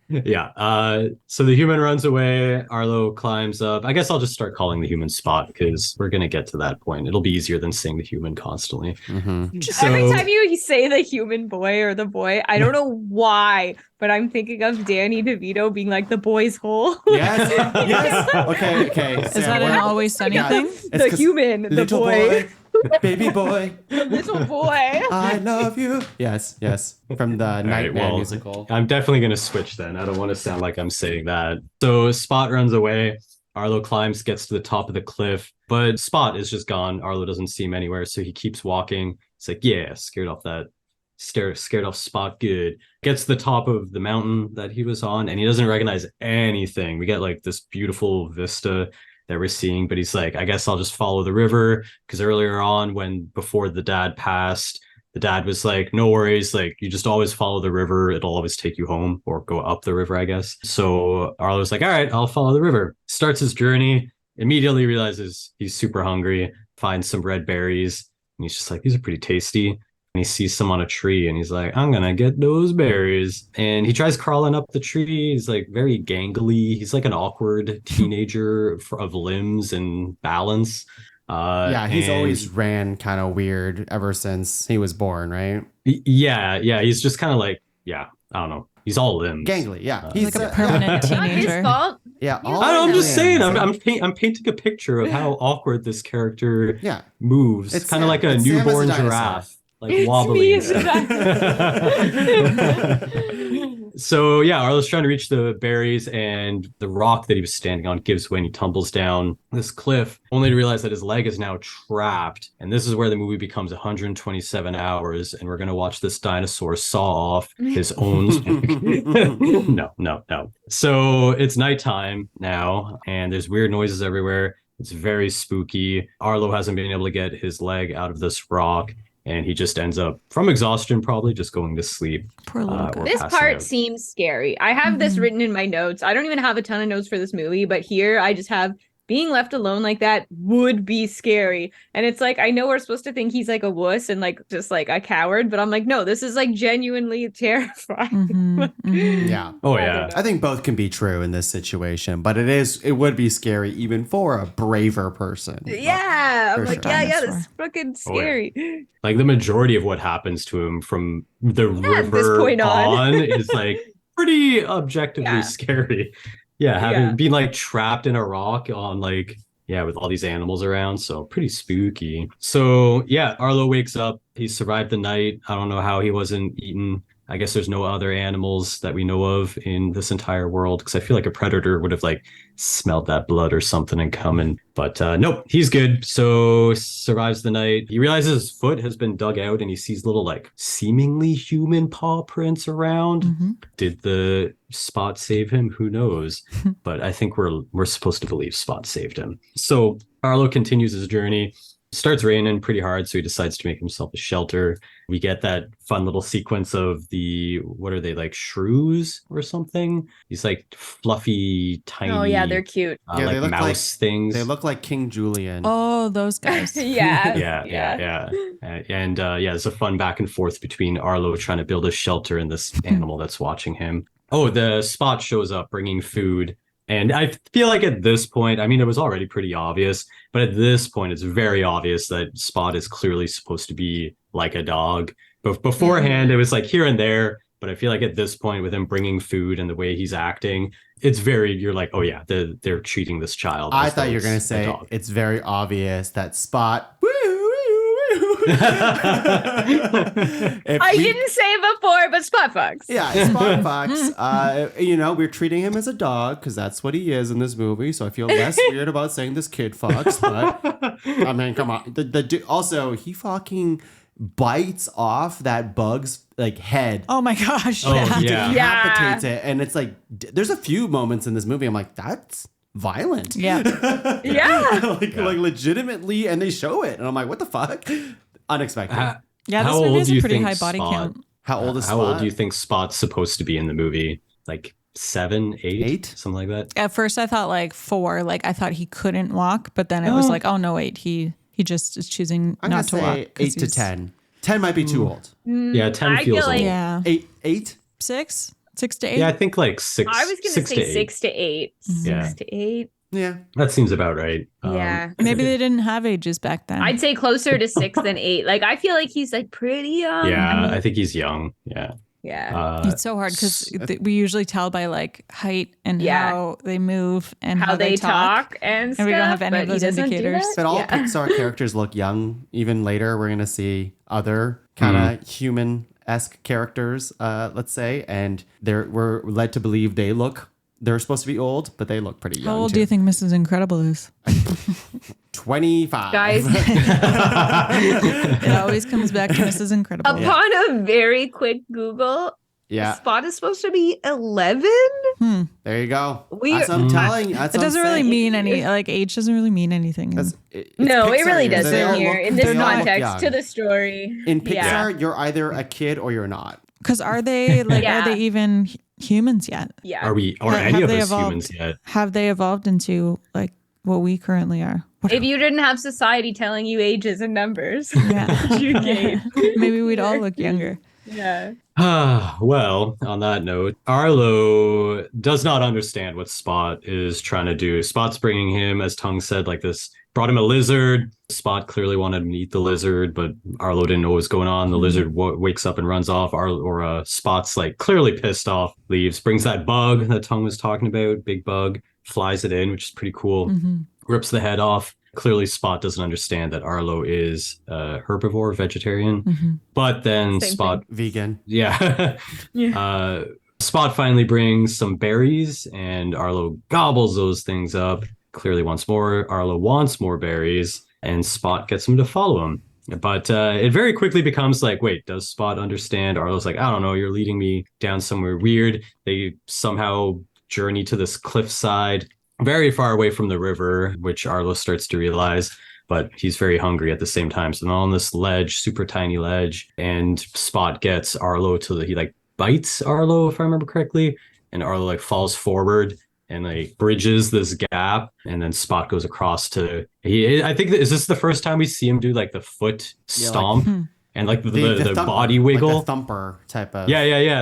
Yeah. So the human runs away. Arlo climbs up. I guess I'll just start calling the human Spot, because we're gonna get to that point. It'll be easier than saying the human constantly. So, every time you say the human boy or the boy, I don't know why, but I'm thinking of Danny DeVito being like the boy's hole. Yes. Yes. Okay. Is that an Always Sunny thing? The human, the boy. Baby boy, little boy, I love you. Yes, from the Nightmare musical. I'm definitely gonna switch then. I don't want to sound like I'm saying that. So Spot runs away. Arlo climbs, gets to the top of the cliff, but Spot is just gone. Arlo doesn't see him anywhere, so he keeps walking. It's like, yeah, scared off Spot good. Gets to the top of the mountain that he was on, and he doesn't recognize anything. We get like this beautiful vista that we're seeing, but he's like, I guess I'll just follow the river, because earlier on, before the dad passed, the dad was like, no worries, like you just always follow the river, it'll always take you home, or go up the river, I guess. So Arlo's like, all right, I'll follow the river. Starts his journey, immediately realizes he's super hungry, finds some red berries, and he's just like, these are pretty tasty. And he sees some on a tree, and he's like, I'm gonna get those berries. And he tries crawling up the tree. He's like very gangly. He's like an awkward teenager of limbs and balance. He's always ran kind of weird ever since he was born, right? Yeah. He's just kind of like, I don't know. He's all limbs. Gangly, yeah. He's like a permanent Not his teenager. fault. Yeah, I don't know, I'm just saying. limbs. I'm painting a picture of how awkward this character Yeah. moves. It's Kind of Sam. like a It's Sam as a newborn dinosaur. giraffe, like It's wobbly. me as a So yeah, Arlo's trying to reach the berries, and the rock that he was standing on gives way and he tumbles down this cliff, only to realize that his leg is now trapped. And this is where the movie becomes 127 hours, and we're gonna watch this dinosaur saw off his own. No. So it's nighttime now, and there's weird noises everywhere. It's very spooky. Arlo hasn't been able to get his leg out of this rock, and he just ends up, from exhaustion, probably just going to sleep. Poor little guy. or This passing part out. seems scary. I have this written in my notes. I don't even have a ton of notes for this movie, but here I just have being left alone like that would be scary. And it's like, I know we're supposed to think he's like a wuss and like just like a coward, but I'm like, no, this is like genuinely terrifying. Yeah. Oh yeah. I think both can be true in this situation, but it would be scary even for a braver person. Yeah. I'm For like, sure. yeah, Dinosaur. this is fucking Oh, yeah. scary. Like the majority of what happens to him from the at this river point on. is like pretty objectively Yeah. scary. Yeah, Yeah. being like trapped in a rock on like with all these animals around, so pretty spooky. So yeah, Arlo wakes up. He survived the night. I don't know how he wasn't eaten. I guess there's no other animals that we know of in this entire world, because I feel like a predator would have like smelled that blood or something and come in. But nope, he's good. So survives the night. He realizes his foot has been dug out, and he sees little like seemingly human paw prints around. Did the Spot save him? Who knows? But I think we're supposed to believe Spot saved him. So Arlo continues his journey. Starts raining pretty hard, so he decides to make himself a shelter. We get that fun little sequence of what are they, like shrews or something? These like fluffy, tiny. Oh yeah, they're cute. Yeah, like they look mouse things. They look like King Julian. Oh, those guys. Yeah. Yeah. And there's a fun back and forth between Arlo trying to build a shelter and this animal that's watching him. Oh, the Spot shows up bringing food. And I feel like at this point, I mean, it was already pretty obvious, but at this point, it's very obvious that Spot is clearly supposed to be like a dog. But beforehand, it was like here and there. But I feel like at this point, with him bringing food and the way he's acting, you're like, oh yeah, they're treating this child. I as thought though you were going to it's a say dog. it's very obvious that Spot. I didn't say before, but Spot Fox. Yeah, Spot Fox. We're treating him as a dog because that's what he is in this movie. So I feel less weird about saying this kid fox. But I mean, come on. Also, he fucking bites off that bug's like head. Oh my gosh. Oh, Yeah. yeah. Decapitates it, and it's like there's a few moments in this movie I'm like, that's violent. Yeah. Yeah. like legitimately, and they show it, and I'm like, what the fuck? Unexpected. Yeah, How this movie old has do a you pretty think high body Spot- count. How old is How Spot? old do you think Spot's supposed to be in the movie? Like 7, 8? 8? Something like that? At first I thought like 4, like I thought he couldn't walk, but then it was like, oh no, wait, he just is choosing I'm not to gonna walk. say 'cause 8 to he's- 10. 10 might be too old. Yeah, 10 I feels feel like- old. Yeah. 8? 6 to 8. Yeah, I think like 6. I was gonna 6 say to 8. 6 to 8. Yeah. 6 to 8. Yeah. That seems about right. Yeah. Maybe they didn't have ages back then. I'd say closer to 6 than 8. Like I feel like he's like pretty young. Yeah, I mean, I think he's young. Yeah. yeah. It's so hard because we usually tell by like height and Yeah. how they move and how they talk and stuff. we don't have any but of he those doesn't do indicators. that. But all Yeah. Pixar characters look young. Even later, we're going to see other kind of human-esque characters, let's say. And we're led to believe they're supposed to be old, but they look pretty young. How old too. do you think Mrs. Incredible is? 25. Guys, It always comes back to Mrs. Incredible. upon a very quick Google, Yeah. Spot is supposed to be 11. There you go. We- That's what I'm telling you. That's It what I'm doesn't really saying. mean any, like age doesn't really mean anything. It's No, it Pixar. really They all doesn't here look- in this they all look context young. to the story. In Pixar, Yeah. you're either a kid or you're not. Because are they like, Yeah. are they even humans yet? Yeah. Are Have any of they us evolved? humans yet? Have they evolved into like what we currently are? If you didn't have society telling you ages and numbers, Yeah. you gain. Maybe we'd all look younger. Yeah. Well, on that note, Arlo does not understand what Spot is trying to do. Spot's bringing him, as Tung said, like this, brought him a lizard. Spot clearly wanted him to eat the lizard, but Arlo didn't know what was going on. The lizard wakes up and runs off. Spot's like clearly pissed off, leaves, brings that bug that Tongue was talking about, big bug, flies it in, which is pretty cool, rips the head off. Clearly Spot doesn't understand that Arlo is herbivore, vegetarian, but then Same Spot... Vegan. Yeah. Spot finally brings some berries and Arlo gobbles those things up. Clearly wants more. Arlo wants more berries and Spot gets him to follow him. But it very quickly becomes like, wait, does Spot understand? Arlo's like, I don't know, you're leading me down somewhere weird. They somehow journey to this cliffside very far away from the river, which Arlo starts to realize, but he's very hungry at the same time. So they're on this ledge, super tiny ledge, and Spot gets Arlo he like bites Arlo, if I remember correctly, and Arlo like falls forward and like bridges this gap, and then Spot goes across to I think is this the first time we see him do like the foot stomp and like the body wiggle, like the thumper type of the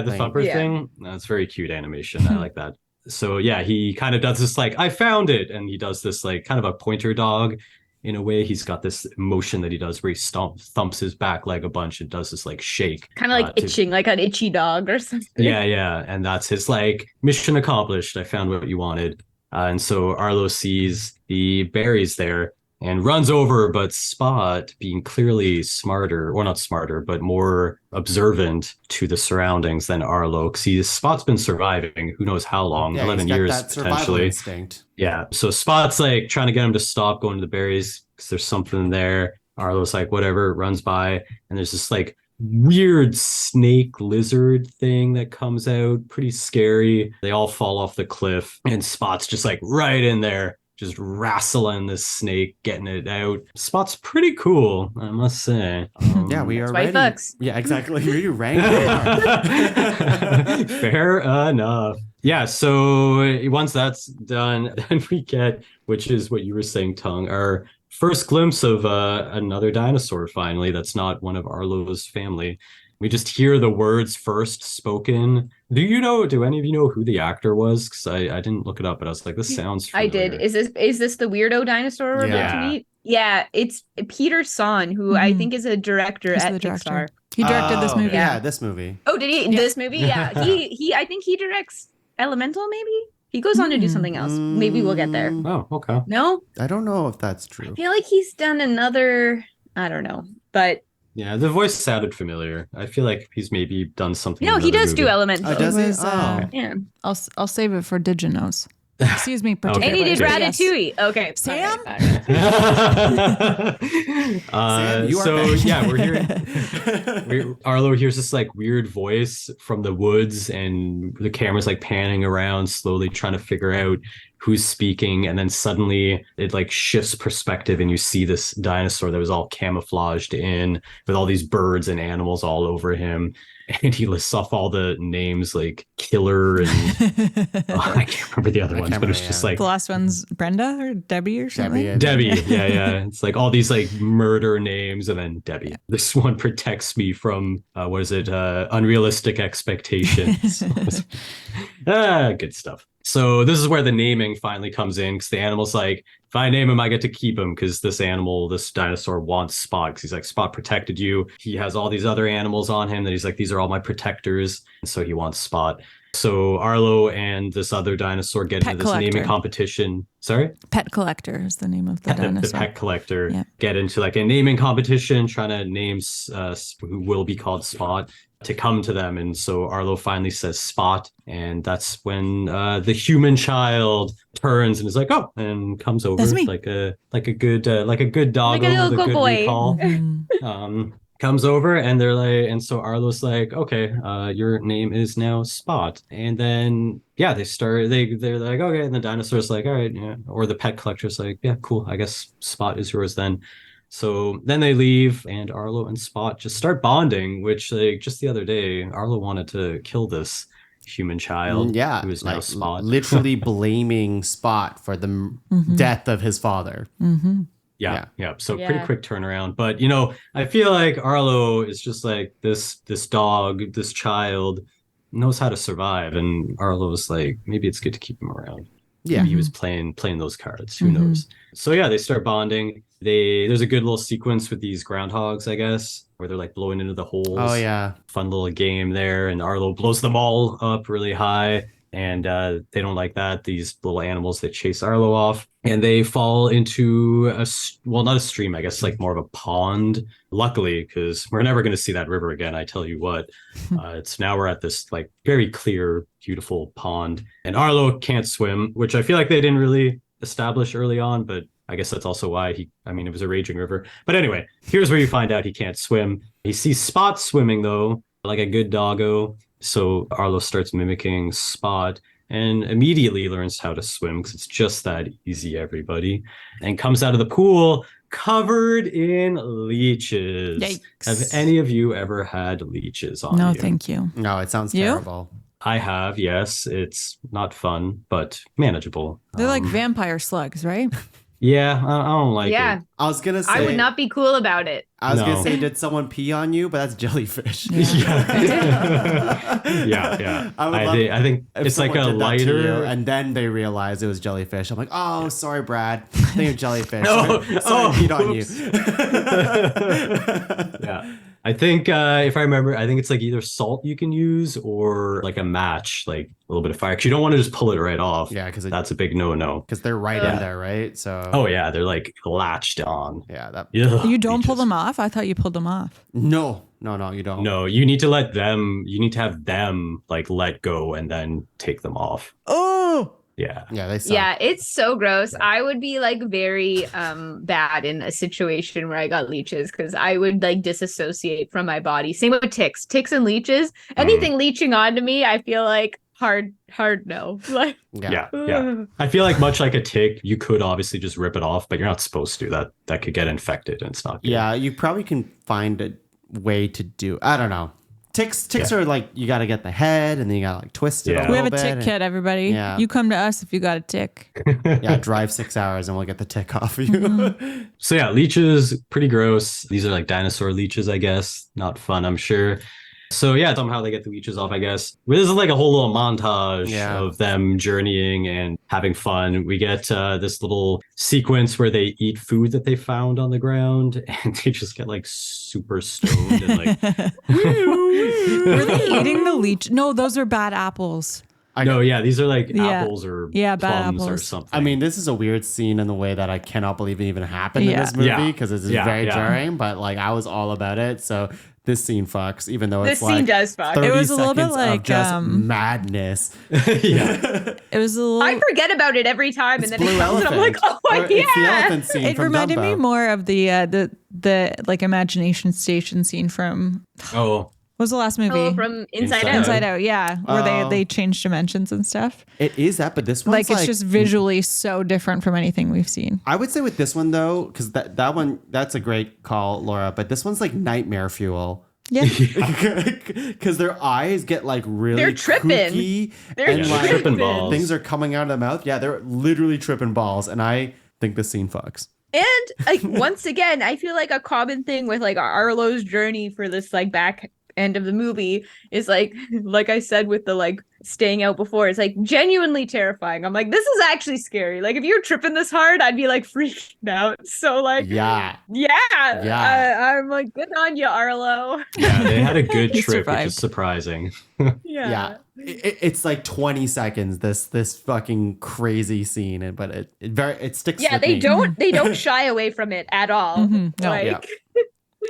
thing. thumper thing. That's very cute animation. I like that. So yeah, he kind of does this like, I found it, and he does this like kind of a pointer dog in a way. He's got this motion that he does where he thumps his back leg a bunch and does this like shake, kind of like itching, like an itchy dog or something. Yeah, and that's his like mission accomplished. I found what you wanted. And so Arlo sees the berries there and runs over, but Spot, being clearly smarter, or not smarter, but more observant to the surroundings than Arlo, because Spot's been surviving who knows how long, 11 years that survival potentially. Instinct. Yeah, so Spot's like trying to get him to stop going to the berries because there's something there. Arlo's like, whatever, runs by, and there's this like weird snake lizard thing that comes out, pretty scary. They all fall off the cliff, and Spot's just like right in there, just wrestling this snake, getting it out. Spot's pretty cool, I must say. Yeah, we are White ready. bucks. Yeah, exactly. We rank. Fair enough. Yeah, so once that's done, then we get, which is what you were saying, Tongue, our first glimpse of another dinosaur finally that's not one of Arlo's family. We just hear the words first spoken. Do any of you know who the actor was? Because I didn't look it up, but I was like, this sounds familiar. I did. Is this the weirdo dinosaur we're about to meet? Yeah, it's Peter Son, who I think is a director at Pixar. He directed this movie. Yeah, this movie. Oh, did he? This movie? Yeah. He I think he directs Elemental, maybe? He goes on to do something else. Maybe we'll get there. Oh, okay. No? I don't know if that's true. I feel like he's done another, I don't know, but... Yeah, the voice sounded familiar. I feel like he's maybe done something. No, he does do Elemental. Elemental. Does he? Yeah. I'll save it for Diginos. Excuse me, particularly. And he did Ratatouille. Okay. Sam? Sam, you are back. Yeah, we're hearing Arlo hears this like weird voice from the woods, and the camera's like panning around, slowly trying to figure out who's speaking, and then suddenly it like shifts perspective, and you see this dinosaur that was all camouflaged in with all these birds and animals all over him. And he lists off all the names like Killer and I can't remember the other ones, but it's just like the last one's Brenda or Debbie or something. Debbie. Yeah. It's like all these like murder names, and then Debbie. Yeah. This one protects me from unrealistic expectations. Good stuff. So this is where the naming finally comes in, because the animal's like, if I name him, I get to keep him, because this dinosaur wants Spot, because he's like, Spot protected you. He has all these other animals on him that he's like, these are all my protectors. And so he wants Spot. So Arlo and this other dinosaur get into this naming competition. Sorry? Pet Collector is the name of the dinosaur. The Pet Collector get into like a naming competition, trying to name who will be called Spot to come to them. And so Arlo finally says Spot, and that's when the human child turns and is like, oh, and comes over like a good dog, like a little good boy. Recall. Comes over, and they're like, and so Arlo's like, okay, your name is now Spot. And then they're like, okay, and the dinosaur's like, all right, yeah, or the pet collector's like, yeah, cool, I guess Spot is yours then. So then they leave, and Arlo and Spot just start bonding, which like just the other day, Arlo wanted to kill this human child who is now Spot. Literally blaming Spot for the death of his father. Mm-hmm. Yeah. So pretty quick turnaround. But, I feel like Arlo is just like this dog, this child knows how to survive. And Arlo was like, maybe it's good to keep him around. Yeah. Maybe he was playing those cards. Who knows? So yeah, they start bonding. There's a good little sequence with these groundhogs, I guess, where they're like blowing into the holes. Oh yeah. Fun little game there, and Arlo blows them all up really high, and they don't like that. These little animals that chase Arlo off, and they fall into not a stream, I guess, like more of a pond. Luckily, because we're never going to see that river again. I tell you what, it's now we're at this like very clear, beautiful pond, and Arlo can't swim, which I feel like they didn't really establish early on, but I guess that's also why it was a raging river. But anyway, here's where you find out he can't swim. He sees Spot swimming though, like a good doggo. So Arlo starts mimicking Spot and immediately learns how to swim because it's just that easy, everybody. And comes out of the pool covered in leeches. Yikes. Have any of you ever had leeches on you? No, thank you. No, it sounds You? terrible. I have, yes. It's not fun, but manageable. They're like vampire slugs, right? Yeah, I don't like Yeah. it. I was gonna say I would not be cool about it. I was gonna No. say, did someone pee on you? But that's jellyfish. Yeah. I I think If it's like someone a did that to you, lighter. and then they realized it was jellyfish. I'm like, oh, sorry, Brad. I think it's jellyfish. No. Sorry, Oh, I peed on you. oops. Yeah. I think if I remember, I think it's like either salt you can use or like a match, like a little bit of fire. 'Cause you don't want to just pull it right off. Yeah, because That's a big no-no. they're right in there, right? So Oh yeah, they're like latched on. yeah, that Ugh, You don't pull leeches. them off? I thought you pulled them off. no, you don't. No, you need to have them like let go and then take them off. Oh, Yeah. yeah, they suck. Yeah, it's so gross. I would be like very bad in a situation where I got leeches because I would like disassociate from my body. Same with ticks. Ticks and leeches. Anything leeching onto me, I feel like hard no. Like Yeah. I feel like much like a tick, you could obviously just rip it off, but you're not supposed to. That could get infected and it's not good. Yeah, you probably can find a way to do. I don't know. Ticks are like you got to get the head and then you got to like twist it. Yeah. A We have little a tick bit kit, everybody. Yeah. You come to us if you got a tick. Yeah, drive 6 hours and we'll get the tick off of you. So yeah, leeches, pretty gross. These are like dinosaur leeches, I guess. Not fun, I'm sure. So yeah, somehow they get the leeches off, I guess. This is like a whole little montage of them journeying and having fun. We get this little sequence where they eat food that they found on the ground and they just get like super stoned and like Were they eating the leech? No, those are bad apples. these are like Yeah. apples or Yeah, bad plums or apples. something. I mean, this is a weird scene in the way that I cannot believe it even happened in Yeah. this movie Yeah. because it's Yeah, very yeah. jarring, but like I was all about it. So this scene fucks, even though this it's scene like does fuck. 30 It was a little bit seconds like, of just madness. Yeah. It was a little. I forget about it every time, It's and then Blue it comes, and I'm like, Elephant. oh Or it's the yeah. elephant scene It from reminded me Dumbo. more of the like imagination station scene from Oh, what was the last movie? Oh, from Inside Inside Out. Inside Out, yeah, where Oh. they change dimensions and stuff. It is that, but this one's Like it's just visually so different from anything we've seen. I would say with this one though, because that one that's a great call, Laura. But this one's like nightmare fuel. Yeah, Because their eyes get like really They're tripping. kooky They're and like tripping balls. things are coming out of the mouth. Yeah, they're literally tripping balls, and I think the scene fucks. And like once again, I feel like a common thing with like Arlo's journey for this like back end of the movie is like I said with the like staying out before, it's like genuinely terrifying. I'm like, this is actually scary. Like if you're tripping this hard, I'd be like freaking out. So like Yeah, I'm like, good on you, Arlo. yeah, they had a good He trip, which survived. is surprising. yeah. It's like 20 seconds. This fucking crazy scene, but it sticks. Yeah, with they me. don't shy away from it at all. Mhm. No. Like Yeah.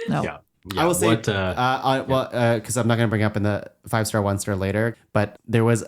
no. Yeah. I will say, what, because I'm not going to bring up in the 5-star, 1-star later, but there was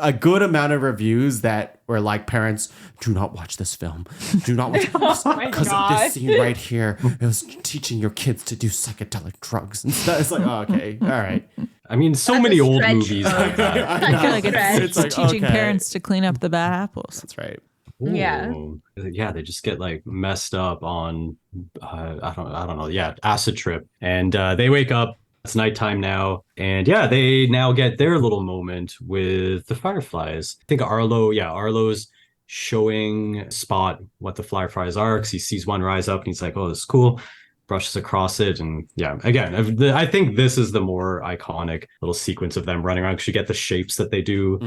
a good amount of reviews that were like, parents, do not watch this film. Do not watch this Oh my because of God. this scene right here. It was teaching your kids to do psychedelic drugs and stuff. It's like, oh, okay, all right. I mean, so That's many a old stretch. movies like that. I feel like It's it's, like, teaching okay. parents to clean up the bad apples. That's right. Yeah. Ooh. Yeah, they just get like messed up on I don't know. Yeah, acid trip. And they wake up. It's nighttime now. And yeah, they now get their little moment with the fireflies. I think Arlo's showing Spot what the fireflies are because he sees one rise up and he's like, oh, this is cool. brushes across it. And yeah, again, I think this is the more iconic little sequence of them running around because you get the shapes that they do.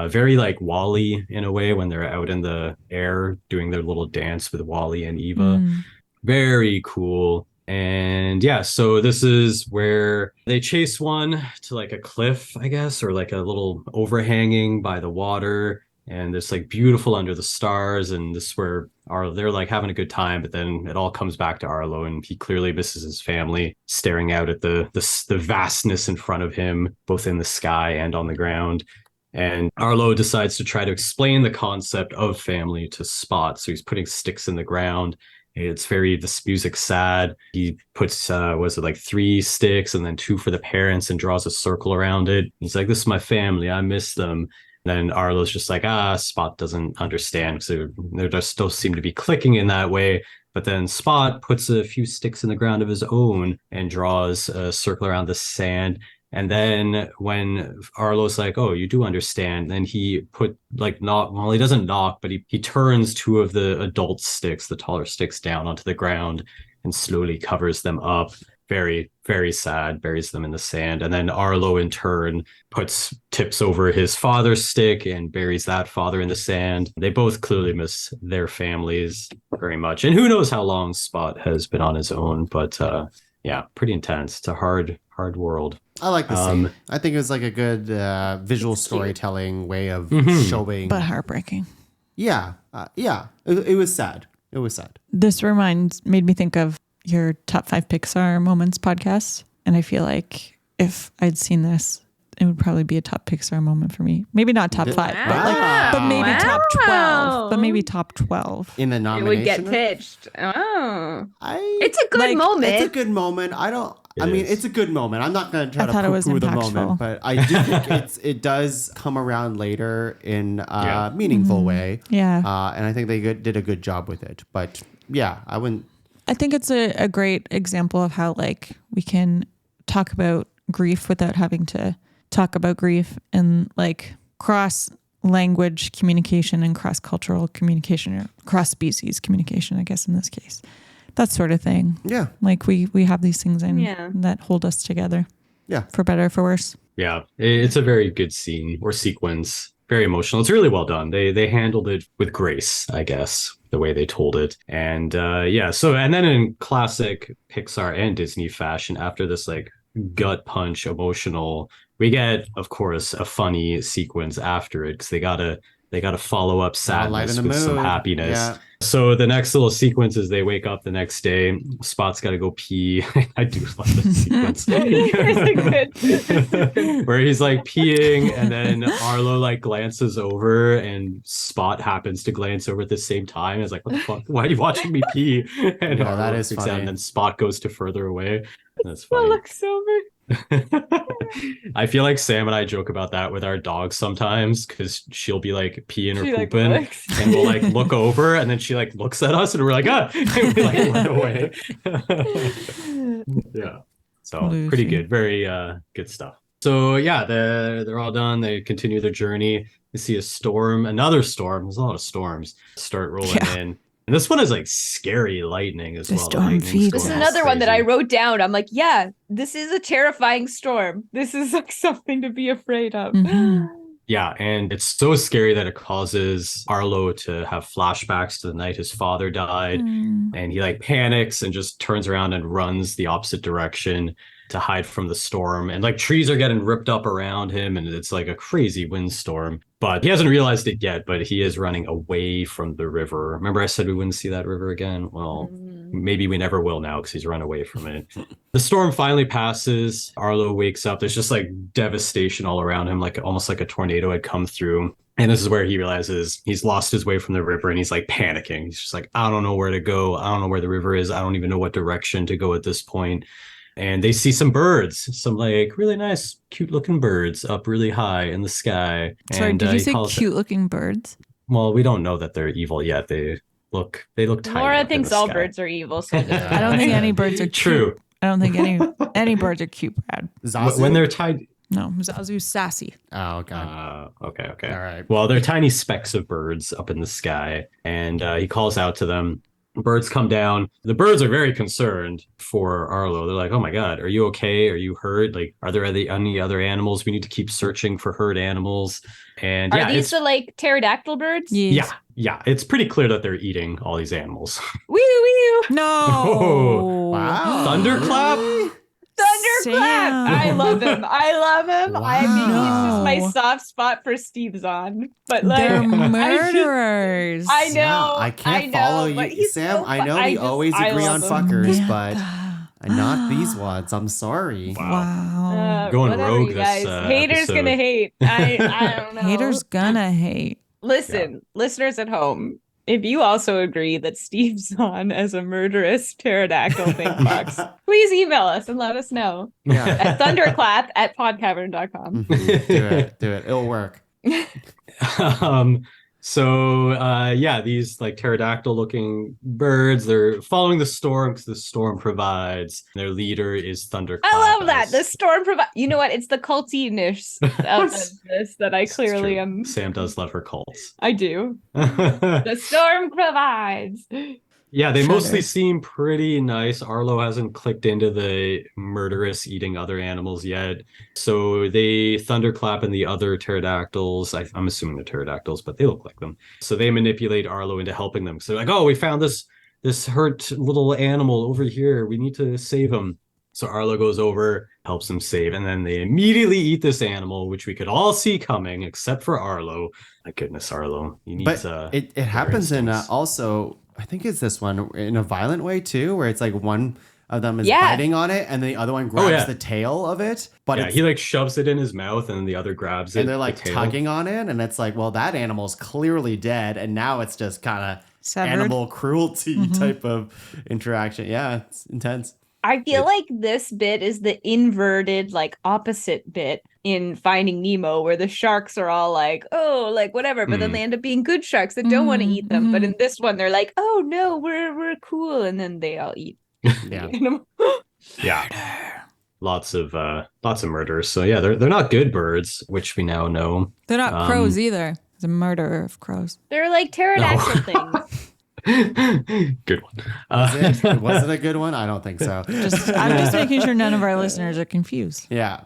Very like Wall-E in a way when they're out in the air doing their little dance with Wall-E and Eva. Very cool. And yeah, so this is where they chase one to like a cliff, I guess, or like a little overhanging by the water. And it's like beautiful under the stars. And this is where they're like having a good time. But then it all comes back to Arlo, and he clearly misses his family, staring out at the vastness in front of him, both in the sky and on the ground. And Arlo decides to try to explain the concept of family to Spot. So he's putting sticks in the ground. This music's sad. He puts, was it like 3 sticks and then 2 for the parents and draws a circle around it. He's like, this is my family. I miss them. And then Arlo's just like, Spot doesn't understand. So they just still seem to be clicking in that way. But then Spot puts a few sticks in the ground of his own and draws a circle around the sand. And then when Arlo's like, oh, you do understand, then he he doesn't knock, but he turns 2 of the adult sticks, the taller sticks, down onto the ground and slowly covers them up. Very, very sad, buries them in the sand. And then Arlo in turn tips over his father's stick and buries that father in the sand. They both clearly miss their families very much. And who knows how long Spot has been on his own, but yeah, pretty intense. It's a hard world. I like the scene. I think it was like a good visual storytelling way of showing. But heartbreaking. Yeah. It was sad. It was sad. This made me think of your top 5 Pixar moments podcast. And I feel like if I'd seen this, it would probably be a top Pixar moment for me. Maybe not top 5, but maybe top 12. But maybe top 12. In the nomination. It would get pitched. Oh. It's a good moment. It's a good moment. It's a good moment. I'm not going to try to poo-poo the moment, but I do think it does come around later in a meaningful way. Yeah. And I think they did a good job with it. But yeah, I think it's a great example of how like we can talk about grief without having to talk about grief, and like cross language communication and cross cultural communication, or cross species communication, I guess in this case. That sort of thing. Yeah. Like we have these things that hold us together. Yeah. For better or for worse. Yeah. It's a very good scene or sequence. Very emotional. It's really well done. They handled it with grace, I guess, the way they told it. And and then in classic Pixar and Disney fashion, after this like gut punch emotional, we get, of course, a funny sequence after it, because they gotta follow up sadness with some happiness. Yeah. So the next little sequence is they wake up the next day. Spot's got to go pee. I do love this sequence. Where he's like peeing, and then Arlo like glances over, and Spot happens to glance over at the same time. It's like, what the fuck? Why are you watching me pee? And that is funny. And then Spot goes to further away. That's funny. That looks so good. I feel like Sam and I joke about that with our dogs sometimes, because she'll be like peeing or pooping, and we'll like look over, and then she like looks at us, and we're like, and we like run away. Yeah, so pretty good, very good stuff. So yeah, they're all done. They continue their journey. They see another storm. There's a lot of storms start rolling in. And this one is like scary lightning as well. This is another one that I wrote down. I'm like, yeah, this is a terrifying storm. This is like something to be afraid of. Mm-hmm. Yeah, and it's so scary that it causes Arlo to have flashbacks to the night his father died. And he like panics and just turns around and runs the opposite direction to hide from the storm. And like trees are getting ripped up around him, and it's like a crazy windstorm. But he hasn't realized it yet, but he is running away from the river. Remember I said we wouldn't see that river again? Well, maybe we never will now, because he's run away from it. The storm finally passes. Arlo wakes up. There's just like devastation all around him, like almost like a tornado had come through. And this is where he realizes he's lost his way from the river, and he's like panicking. He's just like, I don't know where to go. I don't know where the river is. I don't even know what direction to go at this point. And they see some birds, some like really nice, cute looking birds up really high in the sky. Sorry, and, did you say cute looking birds? Well, we don't know that they're evil yet. They look tiny. Laura thinks all birds are evil. So I don't think any birds are cute. True. I don't think any birds are cute, Brad. Zazu? When they're tiny. No, Zazu's sassy. Oh, okay. Okay. All right. Well, they're tiny specks of birds up in the sky, and he calls out to them. Birds come down. The birds are very concerned for Arlo. They're like, "Oh my God, are you okay? Are you hurt? Like, are there any other animals? We need to keep searching for hurt animals." And Are these the like pterodactyl birds? Yes. yeah, it's pretty clear that they're eating all these animals. Wee wee. No. Oh, Wow. Thunderclap. Thunderclap! I love him. I mean, he's just my Wow. soft spot for Steve Zahn. But like, They're I just- murderers. I know. Yeah, I can't follow but you, he's Sam. so I know fu- we just- always I agree on love him. fuckers, but not these ones. I'm sorry. Wow. Going whatever, rogue you this, guys. Haters episode. gonna hate. I don't know. Haters gonna hate. Listen, listeners at home, if you also agree that Steve Zahn as a murderous pterodactyl thing fucks, please email us and let us know Yeah. at thunderclap@podcavern.com. Mhm. Do it. It'll work. These like pterodactyl looking birds, they're following the storm because the storm provides. Their leader is Thunderclap. I love that. The storm provide. You know what? It's the culty-ness of this that I clearly am. Sam does love her cults. I do. The storm provides. Yeah, they Shudder. mostly seem pretty nice. Arlo hasn't clicked into the murderous eating other animals yet. So they thunderclap and the other pterodactyls. I'm assuming they're pterodactyls, but they look like them. So they manipulate Arlo into helping them. So they're like, "Oh, we found this hurt little animal over here. We need to save him." So Arlo goes over, helps him save, and then they immediately eat this animal, which we could all see coming, except for Arlo. My goodness, Arlo. He needs But it happens in also, I think it's this one, in a violent way too, where it's like one of them is biting on it and the other one grabs the tail of it. But he like shoves it in his mouth and then the other grabs it. And they're like tugging on it. And it's like, well, that animal's clearly dead. And now it's just kind of animal cruelty type of interaction. Yeah, it's intense. I feel like this bit is the inverted, like opposite bit in Finding Nemo, where the sharks are all like, "Oh, like whatever," but then they end up being good sharks that don't want to eat them. But in this one, they're like, "Oh no, we're cool," and then they all eat. Yeah. Lots of murders. So yeah, they're not good birds, which we now know. They're not crows either. It's a murderer of crows. They're like pterodactyl things. Good one. Was it a good one? I don't think so. I'm just making sure none of our listeners are confused. Yeah.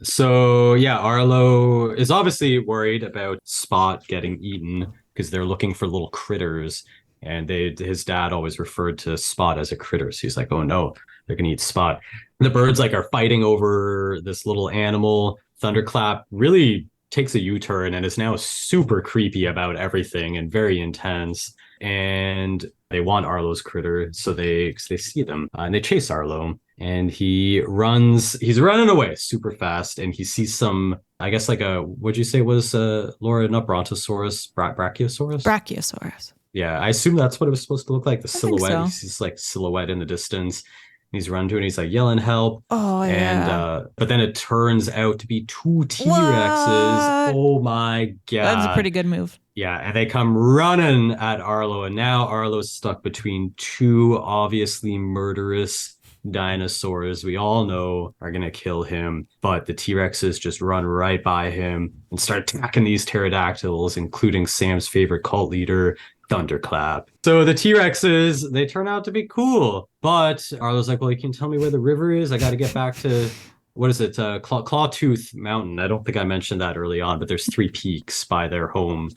So yeah, Arlo is obviously worried about Spot getting eaten because they're looking for little critters, and his dad always referred to Spot as a critter. So he's like, "Oh no, they're gonna eat Spot." And the birds like are fighting over this little animal. Thunderclap really takes a U-turn and is now super creepy about everything and very intense. And they want Arlo's critter, so they see them and they chase Arlo. And he's running away super fast, and he sees some, I guess like what'd you say was Laura, not Brontosaurus, Brachiosaurus? Brachiosaurus. Yeah, I assume that's what it was supposed to look like, the think silhouette. so. He sees like silhouette in the distance. He's running to it and he's like yelling help. Oh, yeah. And but then it turns out to be two T-Rexes. What? Oh my God. That's a pretty good move. Yeah, and they come running at Arlo, and now Arlo's stuck between two obviously murderous dinosaurs we all know are gonna kill him, but the T-Rexes just run right by him and start attacking these pterodactyls, including Sam's favorite cult leader, Thunderclap. So the T-Rexes, they turn out to be cool, but Arlo's like, "Well, you can tell me where the river is? I got to get back to, what is it, Clawtooth Mountain." I don't think I mentioned that early on, but there's 3 peaks by their home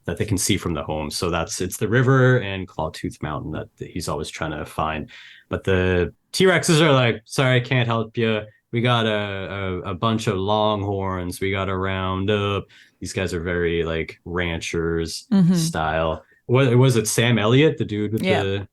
that they can see from the home. So it's the river and Clawtooth Mountain that he's always trying to find. But the T-Rexes are like, "Sorry, I can't help you. We got a bunch of longhorns we got to round up." These guys are very like ranchers style. What was it? Sam Elliott, the dude with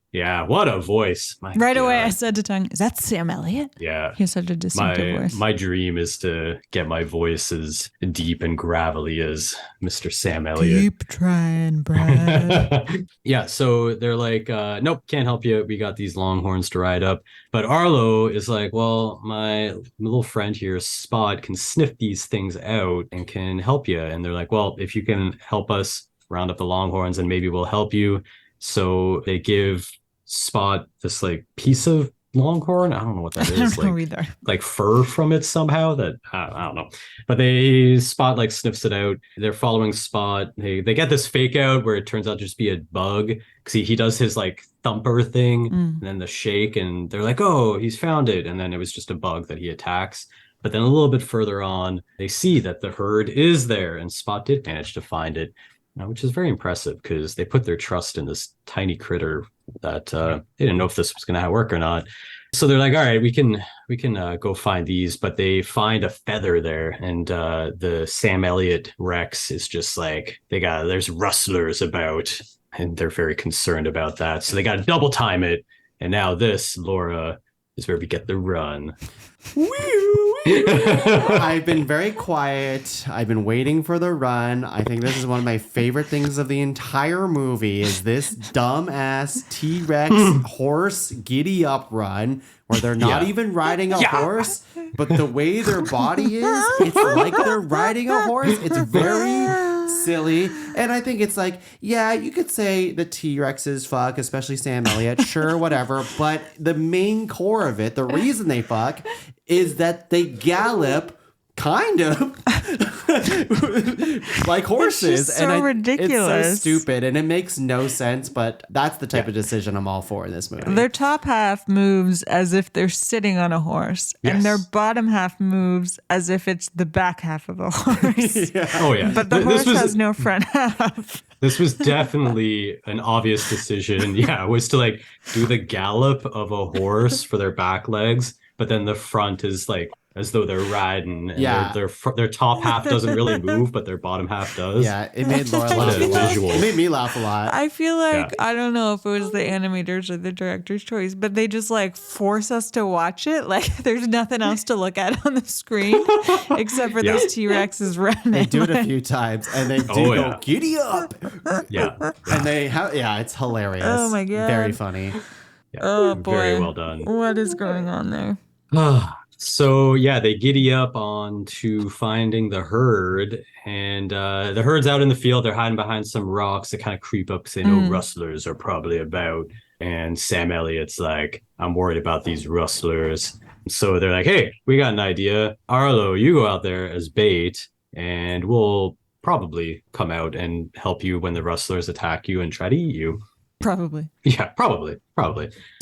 what a voice. Right away, I said to Tung, "Is that Sam Elliott?" Yeah. He has such a distinctive voice. My dream is to get my voice as deep and gravelly as Mr. Sam Elliott. Keep trying, Brad. Yeah, so they're like, "Nope, can't help you. We got these longhorns to ride up." But Arlo is like, "Well, my little friend here, Spot, can sniff these things out and can help you." And they're like, "Well, if you can help us round up the longhorns and maybe we'll help you." So they give Spot this like piece of longhorn. I don't know what that I is. don't know either. Like fur from it somehow. That I don't know. But Spot like sniffs it out. They're following Spot. They get this fake out where it turns out to just be a bug because he does his like thumper thing and then the shake, and they're like, oh, he's found it, and then it was just a bug that he attacks. But then a little bit further on, they see that the herd is there, and Spot did manage to find it, which is very impressive because they put their trust in this tiny critter that they didn't know if this was going to work or not. So they're like, all right, we can go find these, but they find a feather there, and the Sam Elliott Rex is just like, there's rustlers about, and they're very concerned about that. So they got to double time it, and now this, Laura, is where we get the run. I've been very quiet. I've been waiting for the run. I think this is one of my favorite things of the entire movie is this dumbass T-Rex horse giddy up run where they're not even riding a horse, but the way their body is, it's like they're riding a horse. It's very silly. And I think it's like, yeah, you could say the T-Rexes fuck, especially Sam Elliott, sure, whatever. But the main core of it, the reason they fuck is that they gallop kind of like horses. It's just so ridiculous. It's so stupid and it makes no sense, but that's the type of decision I'm all for in this movie. Their top half moves as if they're sitting on a horse, and their bottom half moves as if it's the back half of a horse. Oh, yeah. But the horse has no front half. This was definitely an obvious decision. Yeah, it was to like do the gallop of a horse for their back legs, but then the front is like as though they're riding, and their top half doesn't really move, but their bottom half does. Yeah, it made Laura laugh a lot. It made me laugh a lot. I feel like, I don't know if it was the animators or the director's choice, but they just like force us to watch it. Like there's nothing else to look at on the screen except for those T-Rexes running. They do it a few times, and they do go giddy up. Yeah. And they have, it's hilarious. Oh my God. Very funny. Yeah, oh boy. Very well done. What is going on there? So they giddy up on to finding the herd, and the herd's out in the field. They're hiding behind some rocks. They kind of creep up, say, no rustlers are probably about. And Sam Elliott's like, I'm worried about these rustlers. So they're like, hey, we got an idea. Arlo, you go out there as bait, and we'll probably come out and help you when the rustlers attack you and try to eat you. Probably. Yeah, probably.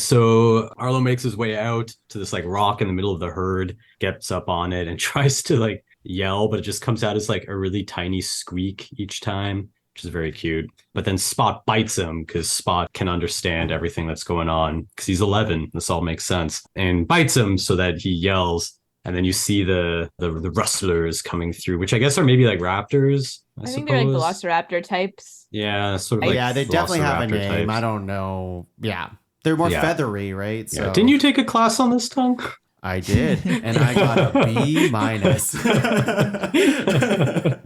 So Arlo makes his way out to this like rock in the middle of the herd, gets up on it and tries to like yell, but it just comes out as like a really tiny squeak each time, which is very cute. But then Spot bites him because Spot can understand everything that's going on because he's 11. This all makes sense. And bites him so that he yells. And then you see the rustlers coming through, which I guess are maybe like raptors. I think suppose. they're like velociraptor types. Yeah, sort of like they definitely have a name. types. I don't know. Yeah. They're more feathery, right? So. Yeah. Didn't you take a class on this, Tongue? I did, and I got a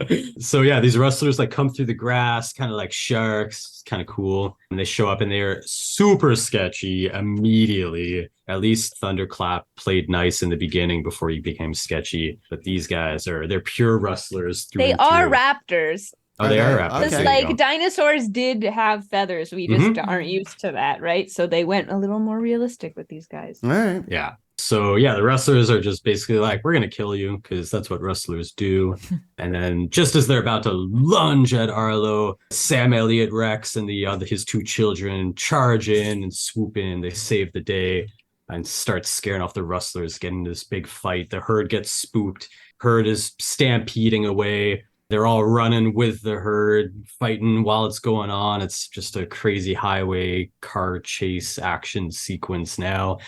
B-. So these rustlers like come through the grass, kind of like sharks, kind of cool. And they show up and they're super sketchy immediately. At least Thunderclap played nice in the beginning before he became sketchy. But these guys they're pure rustlers. They are raptors. Oh, they are raptors. Because like dinosaurs did have feathers. We just aren't used to that, right? So they went a little more realistic with these guys. All right. Yeah. So the rustlers are just basically like, we're going to kill you because that's what rustlers do. And then just as they're about to lunge at Arlo, Sam Elliott Rex and his two children charge in and swoop in. They save the day and start scaring off the rustlers, getting into this big fight. The herd gets spooked. Herd is stampeding away. They're all running with the herd, fighting while it's going on. It's just a crazy highway car chase action sequence now.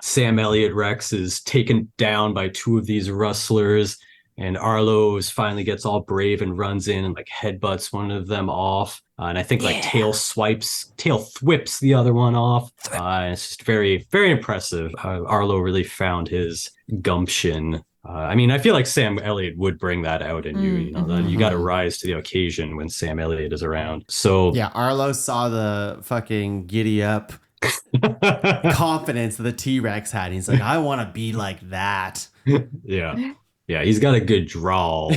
Sam Elliott Rex is taken down by two of these rustlers, and Arlo finally gets all brave and runs in and like headbutts one of them off. And I think like tail thwips the other one off. It's just very, very impressive. Arlo really found his gumption. I mean, I feel like Sam Elliott would bring that out in you. You got to rise to the occasion when Sam Elliott is around. So Arlo saw the fucking giddy up confidence that the T-Rex had. He's like, I want to be like that. Yeah, he's got a good drawl.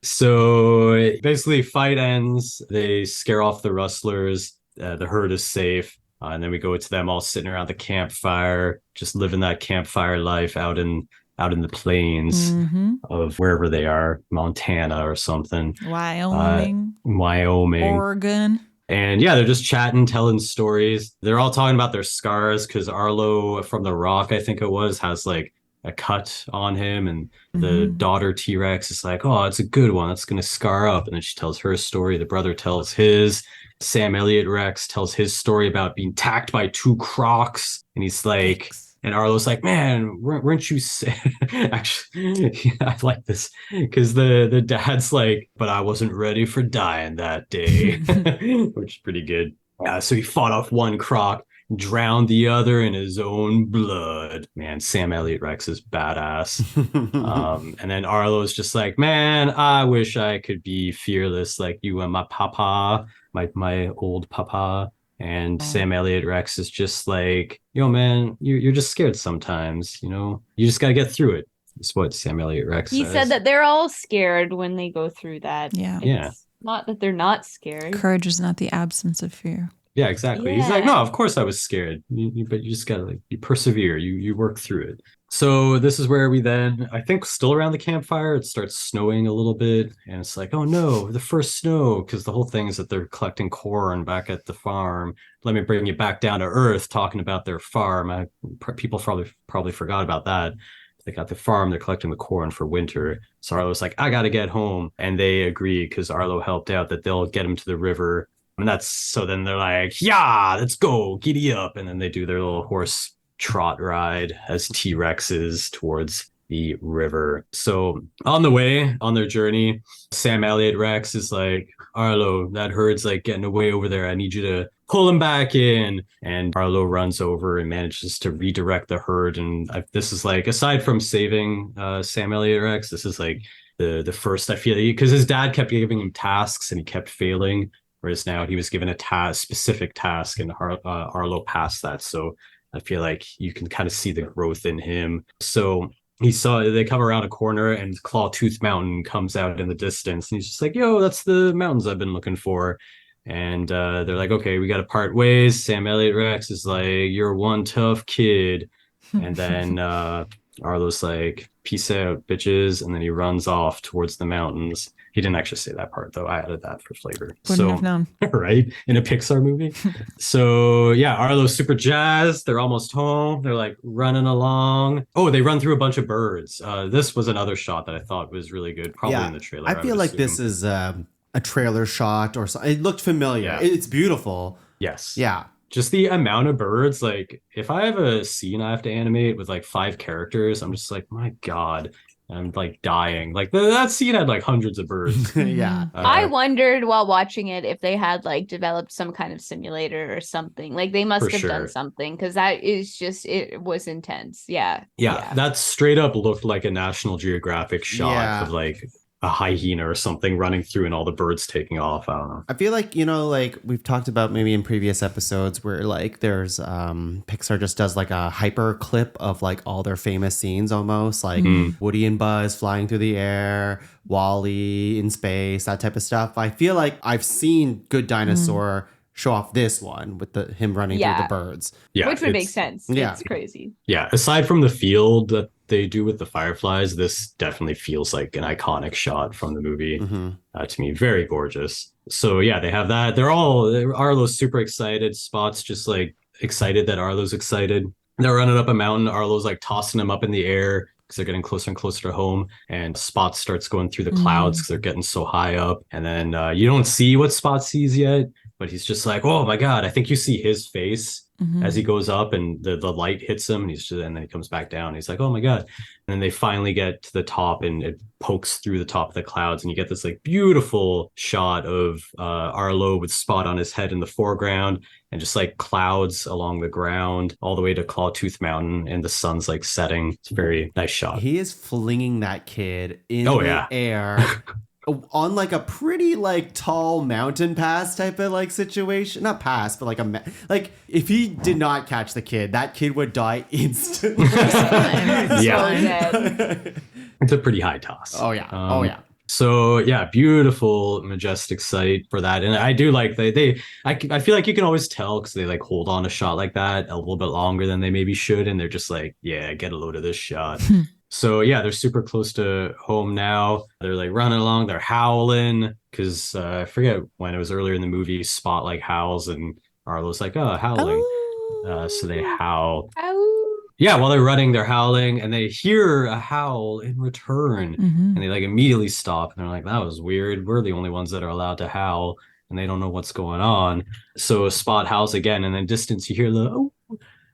So basically, fight ends. They scare off the rustlers. The herd is safe. And then we go to them all sitting around the campfire, just living that campfire life out in the plains of wherever they are, Montana or something. Wyoming. Oregon. And yeah, they're just chatting, telling stories. They're all talking about their scars because Arlo from The Rock, I think it was, has like a cut on him. And the daughter T-Rex is like, oh, it's a good one. That's going to scar up. And then she tells her story. The brother tells his. Sam Elliott Rex tells his story about being attacked by 2 crocs. And he's like... And Arlo's like, man, weren't you actually? Yeah, I like this because the dad's like, but I wasn't ready for dying that day, which is pretty good. So he fought off 1 croc, drowned the other in his own blood. Man, Sam Elliott Rex is badass. And then Arlo's just like, man, I wish I could be fearless like you and my papa, my old papa. And Sam Elliott Rex is just like, yo, man, you're just scared sometimes, you just got to get through it. That's what Sam Elliott Rex says. He said that they're all scared when they go through that. Yeah. It's not that they're not scared. Courage is not the absence of fear. Yeah, exactly. He's like, no, of course I was scared. But you just got to you persevere. You work through it. So this is where we then, I think still around the campfire, it starts snowing a little bit. And it's like, oh no, the first snow. Because the whole thing is that they're collecting corn back at the farm. Let me bring you back down to earth talking about their farm. People probably forgot about that. They got the farm, they're collecting the corn for winter. So Arlo's like, I got to get home. And they agree because Arlo helped out that they'll get him to the river. And so then they're like, yeah, let's go, giddy up. And then they do their little horse trot ride as T-Rexes towards the river. So on the way, on their journey, Sam Elliott Rex is like, Arlo, that herd's like getting away over there. I need you to pull him back in. And Arlo runs over and manages to redirect the herd. And this is like, aside from saving Sam Elliott Rex, this is like the first, I feel, because his dad kept giving him tasks and he kept failing. Whereas now he was given a specific task, and Arlo passed that. So I feel like you can kind of see the growth in him. So they come around a corner and Clawtooth Mountain comes out in the distance. And he's just like, yo, that's the mountains I've been looking for. And they're like, okay, we got to part ways. Sam Elliott Rex is like, you're one tough kid. And then Arlo's like, peace out, bitches. And then he runs off towards the mountains. He didn't actually say that part, though. I added that for flavor. Wouldn't have known. Right? In a Pixar movie. So, yeah, Arlo's super jazzed. They're almost home. They're, like, running along. Oh, they run through a bunch of birds. This was another shot that I thought was really good, probably in the trailer. I feel like this is a trailer shot or something. It looked familiar. Yeah. It's beautiful. Yes. Yeah. Just the amount of birds, like, if I have a scene I have to animate with, like, 5 characters, I'm just like, my God. I'm like dying. Like that scene had like hundreds of birds. Yeah. I wondered while watching it if they had like developed some kind of simulator or something. Like they must have done something because that is just, it was intense. Yeah. That straight up looked like a National Geographic shot of like a hyena or something running through and all the birds taking off. I don't know. I feel like, like we've talked about maybe in previous episodes where like there's Pixar just does like a hyper clip of like all their famous scenes almost like Woody and Buzz flying through the air, Wall-E in space, that type of stuff. I feel like I've seen Good Dinosaur show off this one with him running through the birds. Yeah, which would make sense. Yeah. It's crazy. Yeah, aside from the field that they do with the fireflies, this definitely feels like an iconic shot from the movie. To me, very gorgeous. So yeah, they have that. Arlo's super excited. Spot's just like excited that Arlo's excited. They're running up a mountain. Arlo's like tossing them up in the air because they're getting closer and closer to home. And Spot starts going through the clouds because they're getting so high up. And then you don't see what Spot sees yet, but he's just like, oh my God, I think you see his face as he goes up and the light hits him and then he comes back down. He's like, oh my God. And then they finally get to the top and it pokes through the top of the clouds and you get this like beautiful shot of Arlo with Spot on his head in the foreground and just like clouds along the ground all the way to Clawtooth Mountain and the sun's like setting. It's a very nice shot. He is flinging that kid in the air. On like a pretty like tall mountain pass type of like situation, not pass, but like if he did not catch the kid, that kid would die instantly. Yeah, it's a pretty high toss. Oh yeah. So yeah, beautiful, majestic sight for that. And I do like I feel like you can always tell because they like hold on a shot like that a little bit longer than they maybe should. And they're just like, yeah, get a load of this shot. So yeah, they're super close to home now. They're like running along, they're howling because I forget when it was earlier in the movie, Spot like howls and Arlo's like, oh, howling. So they howl. Ow. Yeah, while they're running, they're howling and they hear a howl in return. And they like immediately stop and they're like, that was weird. We're the only ones that are allowed to howl and they don't know what's going on. So Spot howls again and in distance you hear the oh.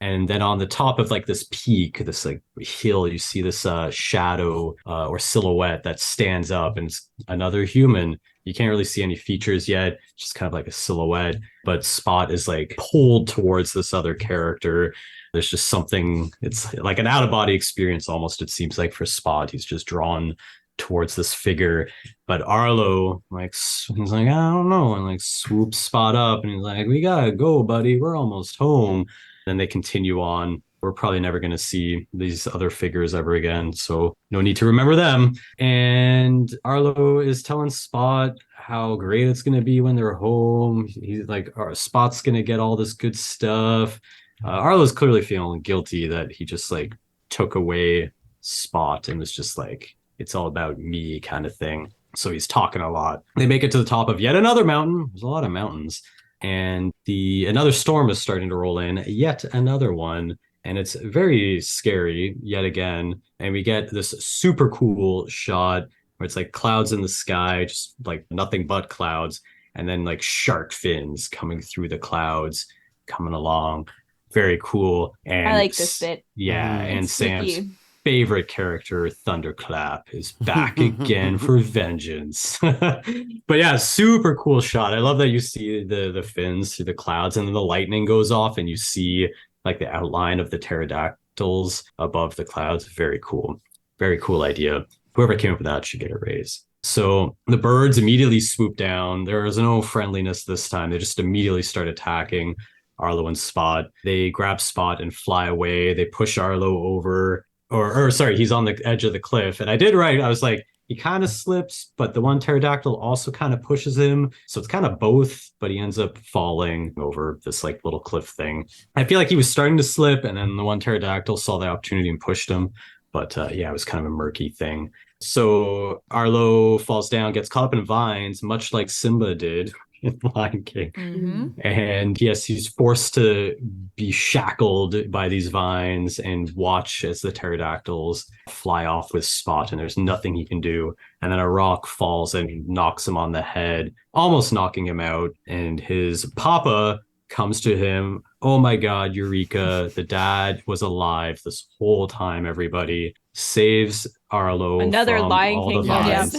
And then on the top of like this peak, this like hill, you see this shadow or silhouette that stands up and it's another human. You can't really see any features yet, just kind of like a silhouette. But Spot is like pulled towards this other character. There's just something, it's like an out-of-body experience almost, it seems like, for Spot. He's just drawn towards this figure. But Arlo, like, he's like, I don't know, and like swoops Spot up and he's like, we gotta go, buddy. We're almost home. Then they continue on. We're probably never going to see these other figures ever again, so no need to remember them. And Arlo is telling Spot how great it's going to be when they're home. He's like, Spot's going to get all this good stuff. Arlo's clearly feeling guilty that he just like took away Spot and was just like, it's all about me kind of thing. So he's talking a lot. They make it to the top of yet another mountain. There's a lot of mountains. And another storm is starting to roll in, yet another one. And it's very scary yet again. And we get this super cool shot where it's like clouds in the sky, just like nothing but clouds. And then like shark fins coming through the clouds, coming along. Very cool. And I like this bit. Yeah. And It's Sam's spooky. favorite character, Thunderclap, is back again for vengeance. But yeah, super cool shot. I love that you see the fins through the clouds and then the lightning goes off and you see like the outline of the pterodactyls above the clouds. Very cool. Very cool idea. Whoever came up with that should get a raise. So the birds immediately swoop down. There is no friendliness this time. They just immediately start attacking Arlo and Spot. They grab Spot and fly away. They push Arlo over. Or sorry, he's on the edge of the cliff. And I did right. I was like, he kind of slips, but the one pterodactyl also kind of pushes him. So it's kind of both, but he ends up falling over this like little cliff thing. I feel like he was starting to slip and then the one pterodactyl saw the opportunity and pushed him. But yeah, it was kind of a murky thing. So Arlo falls down, gets caught up in vines, much like Simba did in Lion King. And yes, he's forced to be shackled by these vines and watch as the pterodactyls fly off with Spot, and there's nothing he can do. And then a rock falls and knocks him on the head, almost knocking him out. And his papa comes to him. Oh my God, Eureka, the dad was alive this whole time, everybody. Saves Arlo. Another from Lion all King the vines.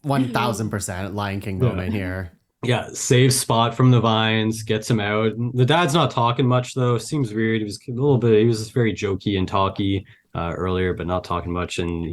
1000% Lion King moment here. Yeah, saves Spot from the vines, gets him out. The dad's not talking much though. Seems weird. He was very jokey and talky earlier, but not talking much. And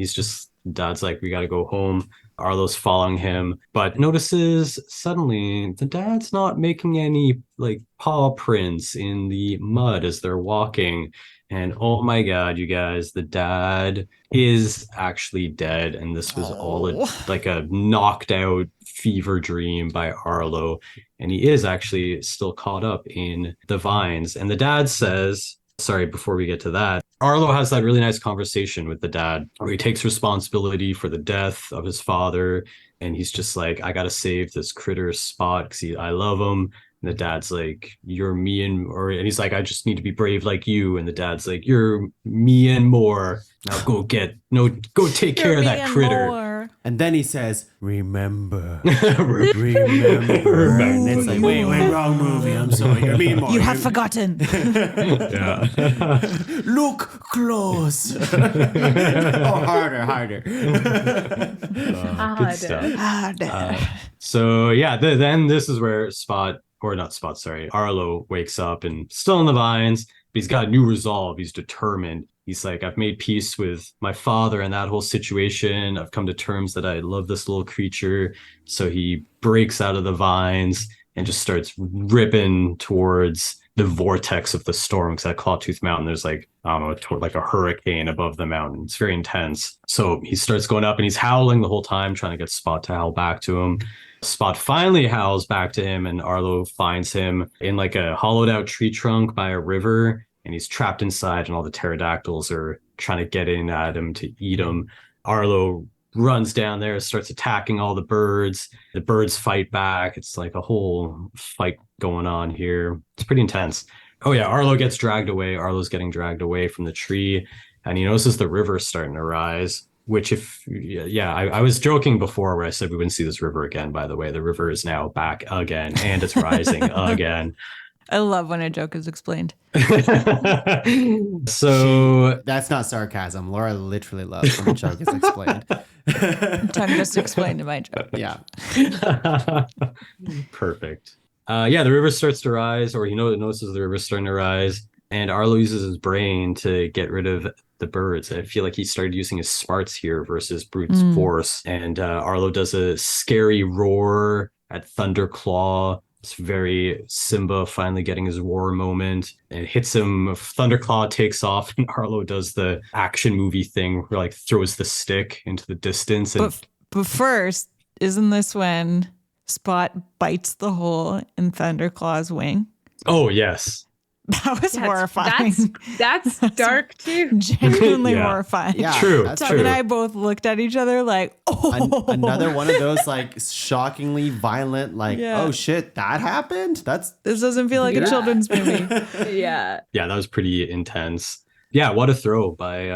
dad's like, we got to go home. Arlo's following him, but notices suddenly the dad's not making any like paw prints in the mud as they're walking. And oh my God, you guys, the dad is actually dead. And this was all like a knocked out fever dream by Arlo. And he is actually still caught up in the vines. And the dad says, sorry, before we get to that, Arlo has that really nice conversation with the dad where he takes responsibility for the death of his father. And he's just like, I got to save this critter Spot because I love him. And the dad's like, you're me and he's like, I just need to be brave like you. And the dad's like, you're me and more. Now go take care of that critter. More. And then he says, remember. Remember. And it's like, wait, wrong movie. I'm sorry. You're me and more. You have forgotten. Yeah. Look close. Oh, harder. Good stuff. So yeah, then this is where Arlo wakes up and still in the vines, but he's got a new resolve. He's determined. He's like, I've made peace with my father and that whole situation. I've come to terms that I love this little creature. So he breaks out of the vines and just starts ripping towards the vortex of the storm. Because at Clawtooth Mountain, there's like, I don't know, like a hurricane above the mountain. It's very intense. So he starts going up and he's howling the whole time, trying to get Spot to howl back to him. Spot finally howls back to him, and Arlo finds him in like a hollowed out tree trunk by a river, and he's trapped inside, and all the pterodactyls are trying to get in at him to eat him. Arlo runs down there, starts attacking all the birds. The birds fight back. It's like a whole fight going on here. It's pretty intense. Oh yeah, Arlo gets dragged away. Arlo's getting dragged away from the tree, and he notices the river starting to rise. Which I was joking before where I said we wouldn't see this river again, by the way. The river is now back again, and it's rising again. I love when a joke is explained. So that's not sarcasm. Laura literally loves when a joke is explained. Time just explained my joke. Yeah. Perfect. The river starts to rise, or he notices the river starting to rise, and Arlo uses his brain to get rid of the birds. I feel like he started using his smarts here versus brute force. And Arlo does a scary roar at Thunderclaw. It's very Simba finally getting his roar moment, and hits him. Thunderclaw takes off, and Arlo does the action movie thing where like throws the stick into the distance. And but first, isn't this when Spot bites the hole in Thunderclaw's wing? Oh yes. That was horrifying. That's dark too. Genuinely horrifying. Yeah, true. That's Doug true. and I both looked at each other like, oh. Another one of those like shockingly violent, like, oh shit, that happened? This doesn't feel like a children's movie. Yeah. Yeah, that was pretty intense. Yeah, what a throw by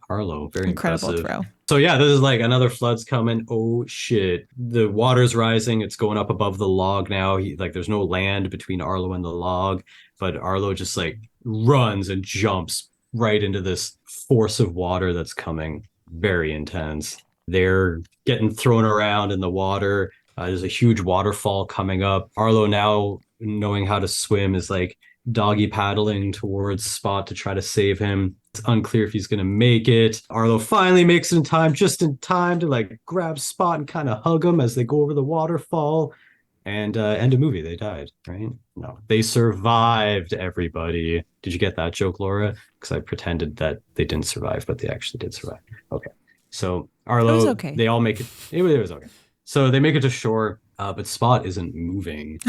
Arlo. Very incredible impressive. throw. So yeah, this is like another flood's coming. Oh shit. The water's rising. It's going up above the log now. There's no land between Arlo and the log, but Arlo just like runs and jumps right into this force of water that's coming. Very intense. They're getting thrown around in the water. There's a huge waterfall coming up. Arlo, now knowing how to swim, is like doggy paddling towards Spot to try to save him. It's unclear if he's going to make it. Arlo finally makes it in time, just in time to like grab Spot and kind of hug him as they go over the waterfall. And end of movie. They died, right? No, they survived, everybody. Did you get that joke, Laura? Because I pretended that they didn't survive, but they actually did survive. Okay. So Arlo, it was okay. They all make it. It was okay. So they make it to shore, but Spot isn't moving,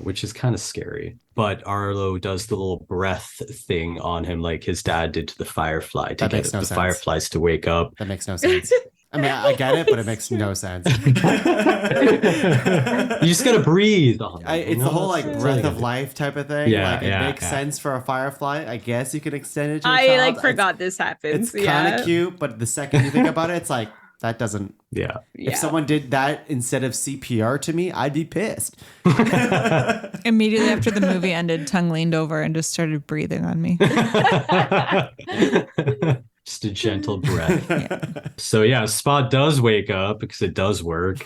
which is kind of scary. But Arlo does the little breath thing on him like his dad did to the firefly to get the fireflies to wake up. That makes no sense. I mean, I get it, but it makes no sense. You just gotta breathe. It's the whole like breath of life type of thing. Yeah, like it makes sense for a firefly. I guess you could extend it to a I child. like forgot this happens. It's kind of cute, but the second you think about it, it's like that doesn't. Yeah. If someone did that instead of CPR to me, I'd be pissed. Immediately after the movie ended, Tongue leaned over and just started breathing on me. Just a gentle breath. So yeah, Spot does wake up because it does work.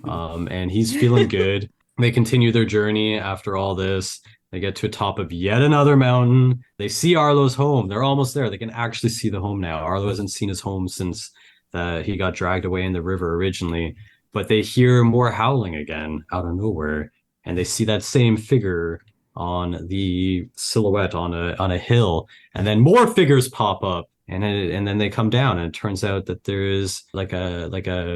And he's feeling good. They continue their journey after all this. They get to the top of yet another mountain. They see Arlo's home. They're almost there. They can actually see the home now. Arlo hasn't seen his home since he got dragged away in the river originally. But they hear more howling again out of nowhere. And they see that same figure on the silhouette on a hill. And then more figures pop up. And then they come down, and it turns out that there is like a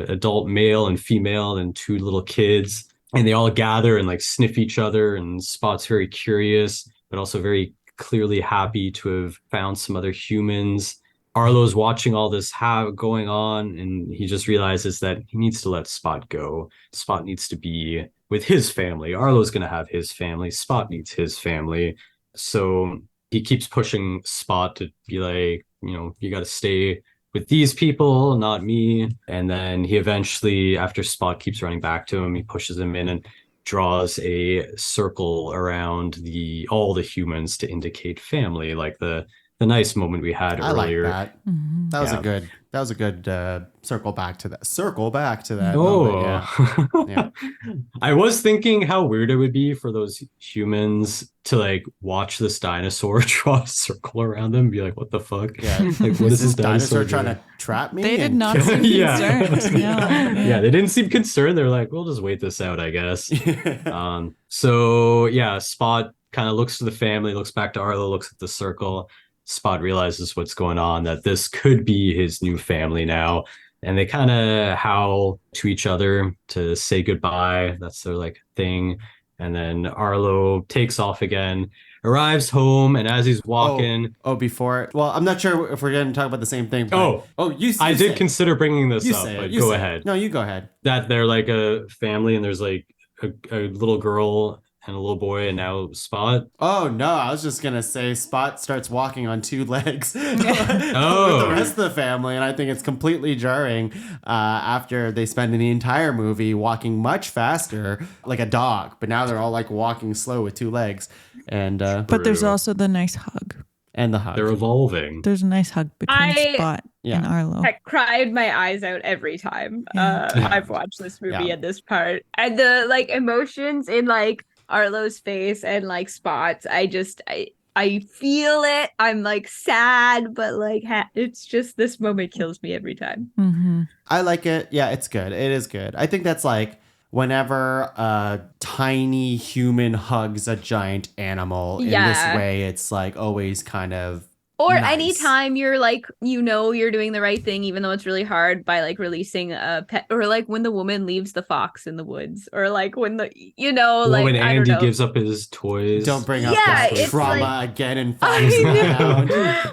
adult male and female and two little kids, and they all gather and like sniff each other. And Spot's very curious, but also very clearly happy to have found some other humans. Arlo's watching all this going on, and he just realizes that he needs to let Spot go. Spot needs to be with his family. Arlo's going to have his family. Spot needs his family. So he keeps pushing Spot to be like, you got to stay with these people, not me. And then he eventually, after Spot keeps running back to him, he pushes him in and draws a circle around all the humans to indicate family, like the nice moment we had earlier. I like that. Mm-hmm. That was a good circle back to that. Oh, moment, yeah. I was thinking how weird it would be for those humans to like watch this dinosaur draw a circle around them and be like, what the fuck? Yeah. Like, what is this dinosaur trying to trap me? They did not seem concerned. Yeah, they didn't seem concerned. They're like, we'll just wait this out, I guess. So yeah, Spot kind of looks to the family, looks back to Arlo, looks at the circle. Spot realizes what's going on, that this could be his new family now. And they kind of howl to each other to say goodbye. That's their like thing. And then Arlo takes off again, arrives home, and as he's walking... Before... Well, I'm not sure if we're going to talk about the same thing. But... you I did consider bringing this you up, say but it. You go say ahead. It. No, you go ahead. That they're like a family, and there's like a little girl and a little boy, and now Spot. Oh, no, I was just going to say Spot starts walking on 2 legs with Oh. the rest of the family, and I think it's completely jarring after they spend the entire movie walking much faster like a dog, but now they're all like walking slow with 2 legs. And But there's also the nice hug. And the hug. They're evolving. There's a nice hug between Spot and Arlo. I cried my eyes out every time I've watched this movie Yeah. at this part. And the like emotions in like Arlo's face and like Spot's, I feel it. I'm like sad, but like it's just, this moment kills me every time. Mm-hmm. I like it. Yeah, it's good. It is good. I think that's like whenever a tiny human hugs a giant animal in this way, it's like always kind of or nice. anytime you're like, you're doing the right thing, even though it's really hard, by like releasing a pet, or like when the woman leaves the fox in the woods, or like when the, like when I Andy don't know. gives up his toys. Don't bring up Yeah, that it's trauma like- again and follows them around.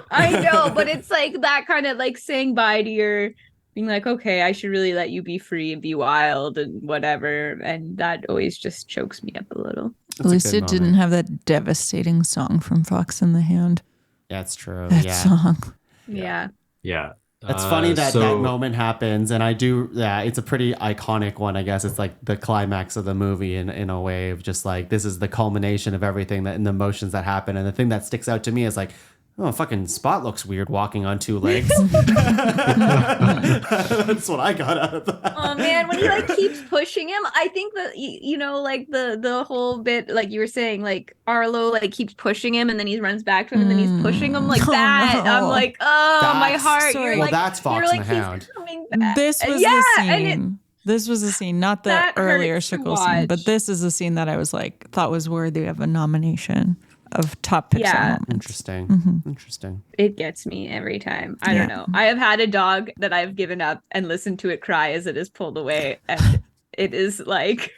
I know, but it's like that kind of like saying bye to your, being like, okay, I should really let you be free and be wild and whatever. And that always just chokes me up a little. At least it didn't have that devastating song from Fox in the Hand. That's true. That yeah. song. Yeah. Yeah. It's funny that so- that moment happens, and it's a pretty iconic one, I guess. It's like the climax of the movie in a way of just like, this is the culmination of everything that, and the emotions that happen. And the thing that sticks out to me is like, oh, fucking Spot looks weird walking on 2 legs. That's what I got out of that. Oh man, when he like keeps pushing him, I think that like the whole bit, like you were saying, like Arlo like keeps pushing him, and then he runs back to him, and then he's pushing him like Oh, that. no. I'm like, oh, my That's- heart. sorry. You're Well, like, that's Fox you're and like, the he's Hound. coming back. This was yeah, the and it, scene. This was the scene, not the That earlier hurts to sickle scene, but watch. this is a scene that I was like, thought was worthy of a nomination of top Pixar Yeah. moments. Interesting. Mhm. Interesting. it gets me every time. I don't Yeah. know. I have had a dog that I've given up and listened to it cry as it is pulled away, and it is like,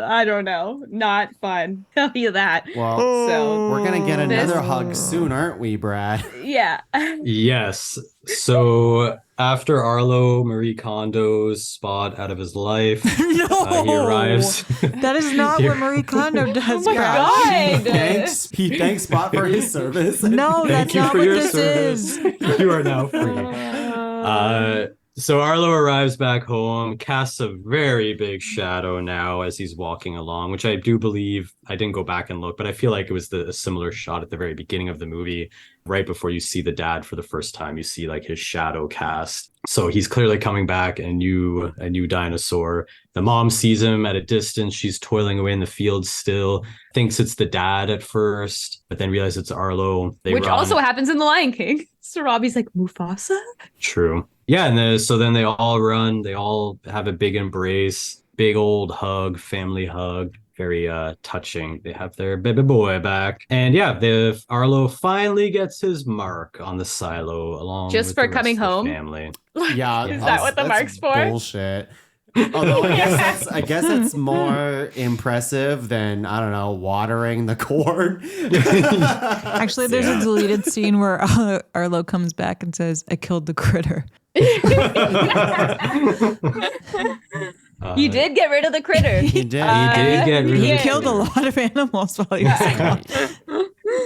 I don't know, not fun. Tell you that. Well, So we're going to get another This- hug soon, aren't we, Brad? yeah. Yes. So after Arlo Marie Kondo's Spot out of his life, No, he arrives. that is not what Marie Kondo does. Oh my Brad. God. He thanks Spot for his service. No, Thank that's you not for what your this service. is. You are now free. So Arlo arrives back home, casts a very big shadow now as he's walking along, which I do believe, I didn't go back and look, but I feel like it was a similar shot at the very beginning of the movie, right before you see the dad for the first time. You see like his shadow cast. So he's clearly coming back, a new dinosaur. The mom sees him at a distance. She's toiling away in the fields still, thinks it's the dad at first, but then realizes it's Arlo. They Which run. also happens in The Lion King. So Robbie's like, Mufasa? True. Yeah, and so then they all run. They all have a big embrace, big old hug, family hug. Very touching. They have their baby boy back. And yeah, the Arlo finally gets his mark on the silo along Just with for the rest coming of the home? family. Yeah, Is that what the that's mark's for? Bullshit. Although I guess that's more impressive than, I don't know, watering the corn. Actually, there's a deleted scene where Arlo comes back and says, "I killed the critter." You did get rid of the critter. He did. He did get rid of He the killed a lot of animals while he was gone.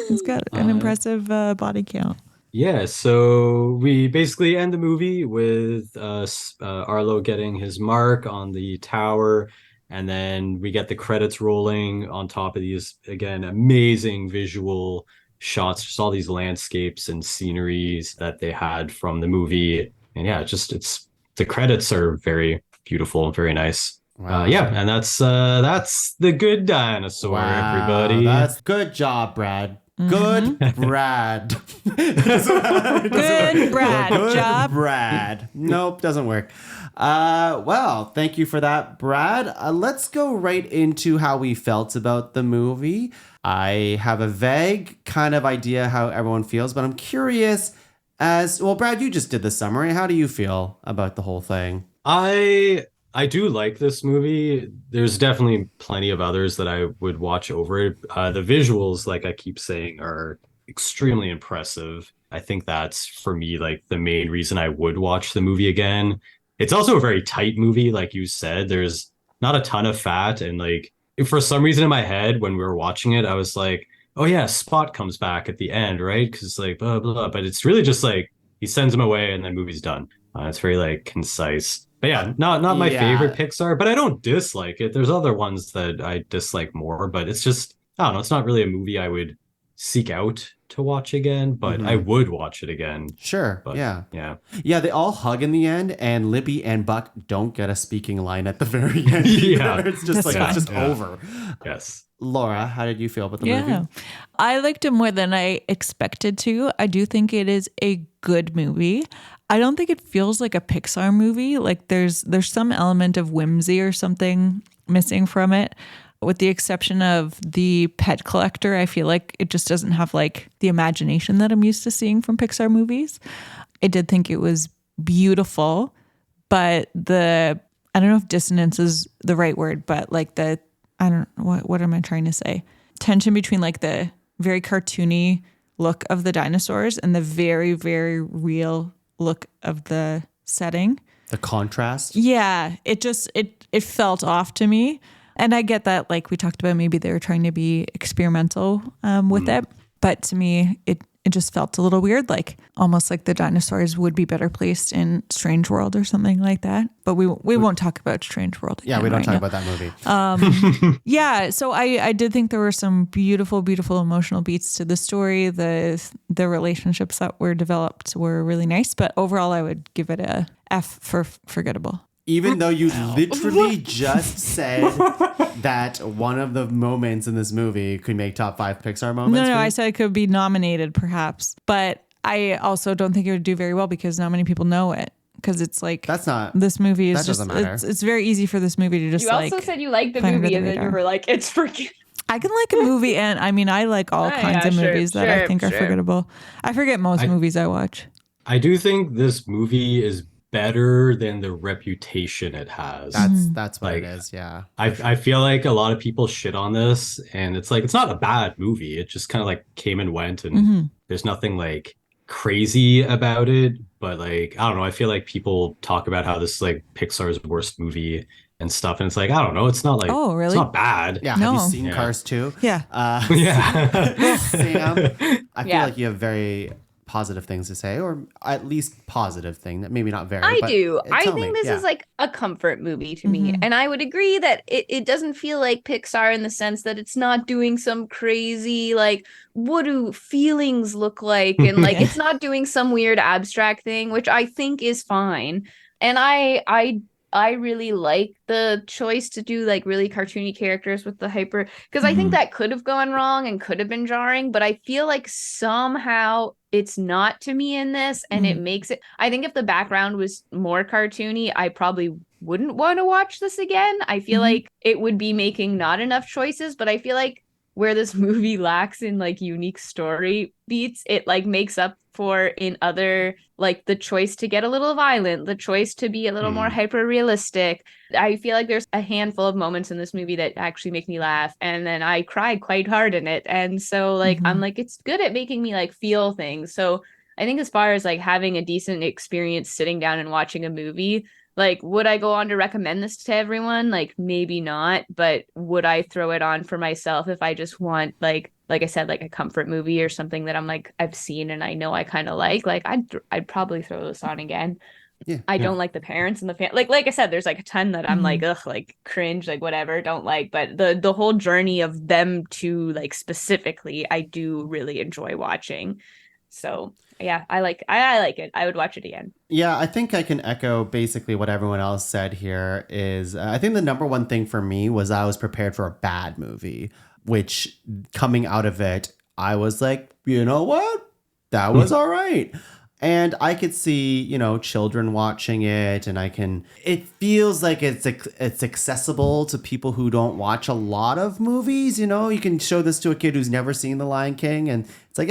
He's got an impressive body count. Yeah, so we basically end the movie with Arlo getting his mark on the tower, and then we get the credits rolling on top of these, again, amazing visual shots, just all these landscapes and sceneries that they had from the movie. And yeah, it's the credits are very beautiful, very nice. Wow. Yeah, and that's the Good Dinosaur, Wow, everybody. That's good job, Brad. Good Brad. Good Brad. Good Job. Brad. Nope, doesn't work. Well, thank you for that, Brad. Let's go right into how we felt about the movie. I have a vague kind of idea how everyone feels, but I'm curious as well. Brad, you just did the summary. How do you feel about the whole thing? I do like this movie. There's definitely plenty of others that I would watch over it. The visuals, like I keep saying, are extremely impressive. I think that's for me like the main reason I would watch the movie again. It's also a very tight movie, like you said. There's not a ton of fat, and like for some reason in my head when we were watching it, I was like, oh yeah, Spot comes back at the end, right? Because like blah blah blah. But it's really just like he sends him away and then movie's done. It's very like concise. But yeah, not my favorite Pixar, but I don't dislike it. There's other ones that I dislike more, but it's just I don't know. It's not really a movie I would seek out to watch again, but I would watch it again. Sure. But, yeah. Yeah. They all hug in the end, and Libby and Buck don't get a speaking line at the very end. Yeah. It's just it's just over. Yes. Laura, how did you feel about the movie? I liked it more than I expected to. I do think it is a good movie. I don't think it feels like a Pixar movie. Like there's some element of whimsy or something missing from it. With the exception of the pet collector, I feel like it just doesn't have like the imagination that I'm used to seeing from Pixar movies. I did think it was beautiful, but I don't know if dissonance is the right word, but like what am I trying to say? Tension between like the very cartoony look of the dinosaurs and the very, very real look of the setting. The contrast? Yeah, it felt off to me. And I get that, like we talked about, maybe they were trying to be experimental with it. But to me, it just felt a little weird, like almost like the dinosaurs would be better placed in Strange World or something like that. But we won't talk about Strange World again. Yeah, we don't talk about that movie. So I did think there were some beautiful, beautiful emotional beats to the story. The relationships that were developed were really nice. But overall, I would give it a F for forgettable. Even though you literally just said that one of the moments in this movie could make top 5 Pixar moments. No, I said it could be nominated perhaps. But I also don't think it would do very well because not many people know it. Because it's like, this movie is just, it's very easy for this movie to just You also said you liked the movie and then you were like, it's forgettable. I can like a movie and I mean, I like all kinds of movies that I think are forgettable. I forget most movies I watch. I do think this movie is better than the reputation it has. That's what it is. Yeah. I feel like a lot of people shit on this and it's like, it's not a bad movie. It just kind of like came and went and there's nothing like crazy about it. But like, I don't know. I feel like people talk about how this is like Pixar's worst movie and stuff. And it's like, I don't know. It's not like, oh, really? It's not bad. Yeah. No. Have you seen Cars 2? Yeah. Sam, I feel like you have very positive things to say, or at least positive thing that maybe not very. I do. I think this is like a comfort movie to me. And I would agree that it doesn't feel like Pixar in the sense that it's not doing some crazy, like, what do feelings look like? And like, it's not doing some weird abstract thing, which I think is fine. And I really like the choice to do like really cartoony characters with the hyper, because I think that could have gone wrong and could have been jarring, but I feel like somehow it's not to me in this, and it makes it. I think if the background was more cartoony, I probably wouldn't want to watch this again. I feel like it would be making not enough choices, but I feel like where this movie lacks in like unique story beats, it like makes up for in other, like the choice to get a little violent, the choice to be a little more hyper realistic. I feel like there's a handful of moments in this movie that actually make me laugh, and then I cried quite hard in it. And so like I'm like, it's good at making me like feel things. So I think as far as like having a decent experience sitting down and watching a movie, like, would I go on to recommend this to everyone? Like, maybe not, but would I throw it on for myself if I just want, like I said, like a comfort movie or something that I'm like, I've seen and I know I kind of like I'd probably throw this on again. Yeah, I don't like the parents and the family. Like I said, there's like a ton that I'm like, ugh, like cringe, like whatever, don't like. But the whole journey of them to like specifically, I do really enjoy watching. So yeah, I like it. I would watch it again. Yeah, I think I can echo basically what everyone else said here is I think the number one thing for me was I was prepared for a bad movie, which coming out of it, I was like, you know what? That was all right. And I could see, children watching it, and it feels like it's accessible to people who don't watch a lot of movies. You can show this to a kid who's never seen The Lion King, and it's like,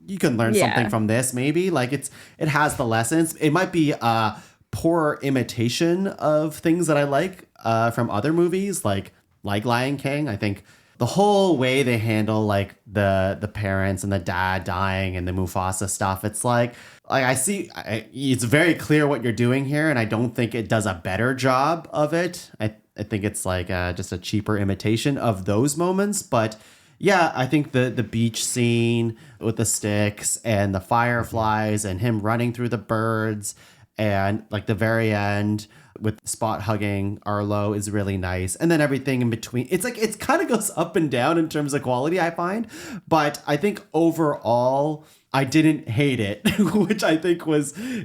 you can learn something from this, maybe. Like it has the lessons. It might be a poor imitation of things that I like from other movies, like Lion King. I think the whole way they handle like the parents and the dad dying and the Mufasa stuff, it's like I see it's very clear what you're doing here, and I don't think it does a better job of it. I think it's like just a cheaper imitation of those moments. But yeah, I think the beach scene with the sticks and the fireflies and him running through the birds and like the very end with Spot hugging Arlo is really nice. And then everything in between. It's like it kind of goes up and down in terms of quality, I find. But I think overall, I didn't hate it,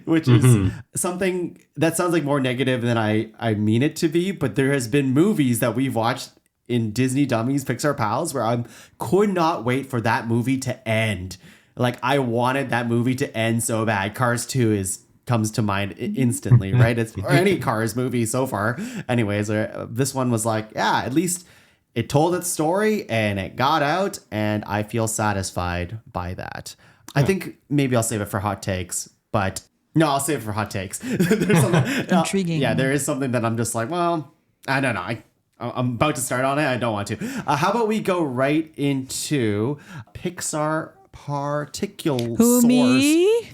which is something that sounds like more negative than I mean it to be. But there has been movies that we've watched in Disney Dummies, Pixar Pals, where I could not wait for that movie to end. Like I wanted that movie to end so bad. Cars 2 comes to mind instantly, right? Or any Cars movie so far. Anyways, this one was like, yeah, at least it told its story and it got out, and I feel satisfied by that. I think maybe I'll save it for hot takes, but no, I'll save it for hot takes. There's something intriguing. Yeah, there is something that I'm just like, well, I don't know. I'm about to start on it. I don't want to. How about we go right into Pixar Particular Who, me?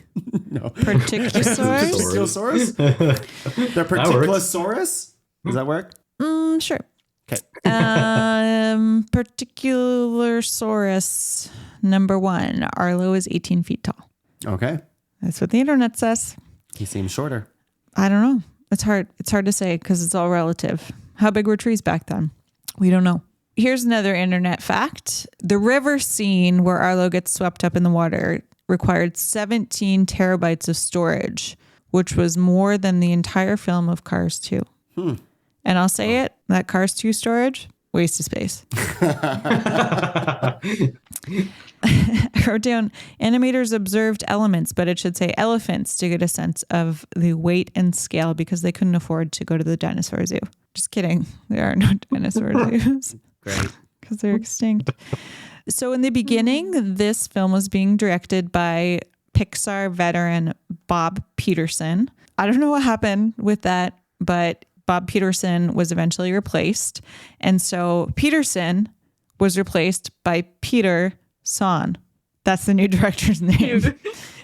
No. Particulosaurus? The Particulosaurus? Does that work? Sure. Okay. Particulosaurus number 1. Arlo is 18 feet tall. Okay. That's what the internet says. He seems shorter. I don't know. It's hard to say because it's all relative. How big were trees back then? We don't know. Here's another internet fact. The river scene where Arlo gets swept up in the water required 17 terabytes of storage, which was more than the entire film of Cars 2. And I'll say it, that Cars 2 storage, waste of space. I wrote down animators observed elements, but it should say elephants to get a sense of the weight and scale because they couldn't afford to go to the dinosaur zoo. Just kidding. There are no dinosaur zoos. Great. Because they're extinct. So in the beginning, this film was being directed by Pixar veteran Bob Peterson. I don't know what happened with that, but Bob Peterson was eventually replaced. And so Peterson was replaced by Peter Son. That's the new director's name.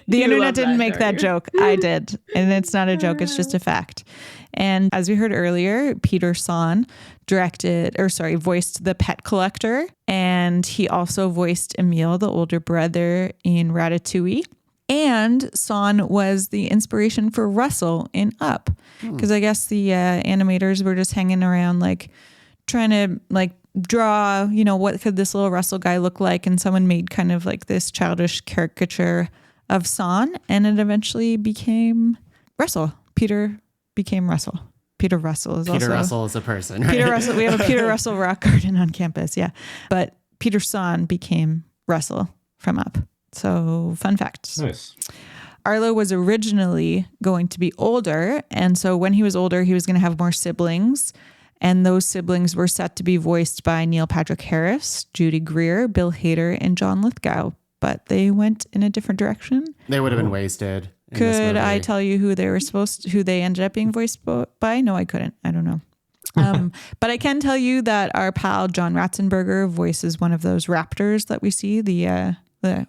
The internet didn't make that joke. I did. And it's not a joke. It's just a fact. And as we heard earlier, Peter Son voiced the pet collector. And he also voiced Emile, the older brother, in Ratatouille. And Son was the inspiration for Russell in Up. Because I guess the animators were just hanging around, like, trying to, like, draw, what could this little Russell guy look like? And someone made kind of like this childish caricature of Son, and it eventually became Russell. Peter became Russell. Peter Russell is a person. Right? Peter Russell. We have a Peter Russell rock garden on campus. Yeah. But Peter Son became Russell from Up. So fun fact. Nice. Arlo was originally going to be older. And so when he was older, he was going to have more siblings. And those siblings were set to be voiced by Neil Patrick Harris, Judy Greer, Bill Hader, and John Lithgow. But they went in a different direction. They would have been wasted. Could I tell you who they ended up being voiced by? No, I couldn't. I don't know. But I can tell you that our pal John Ratzenberger voices one of those raptors that we see, the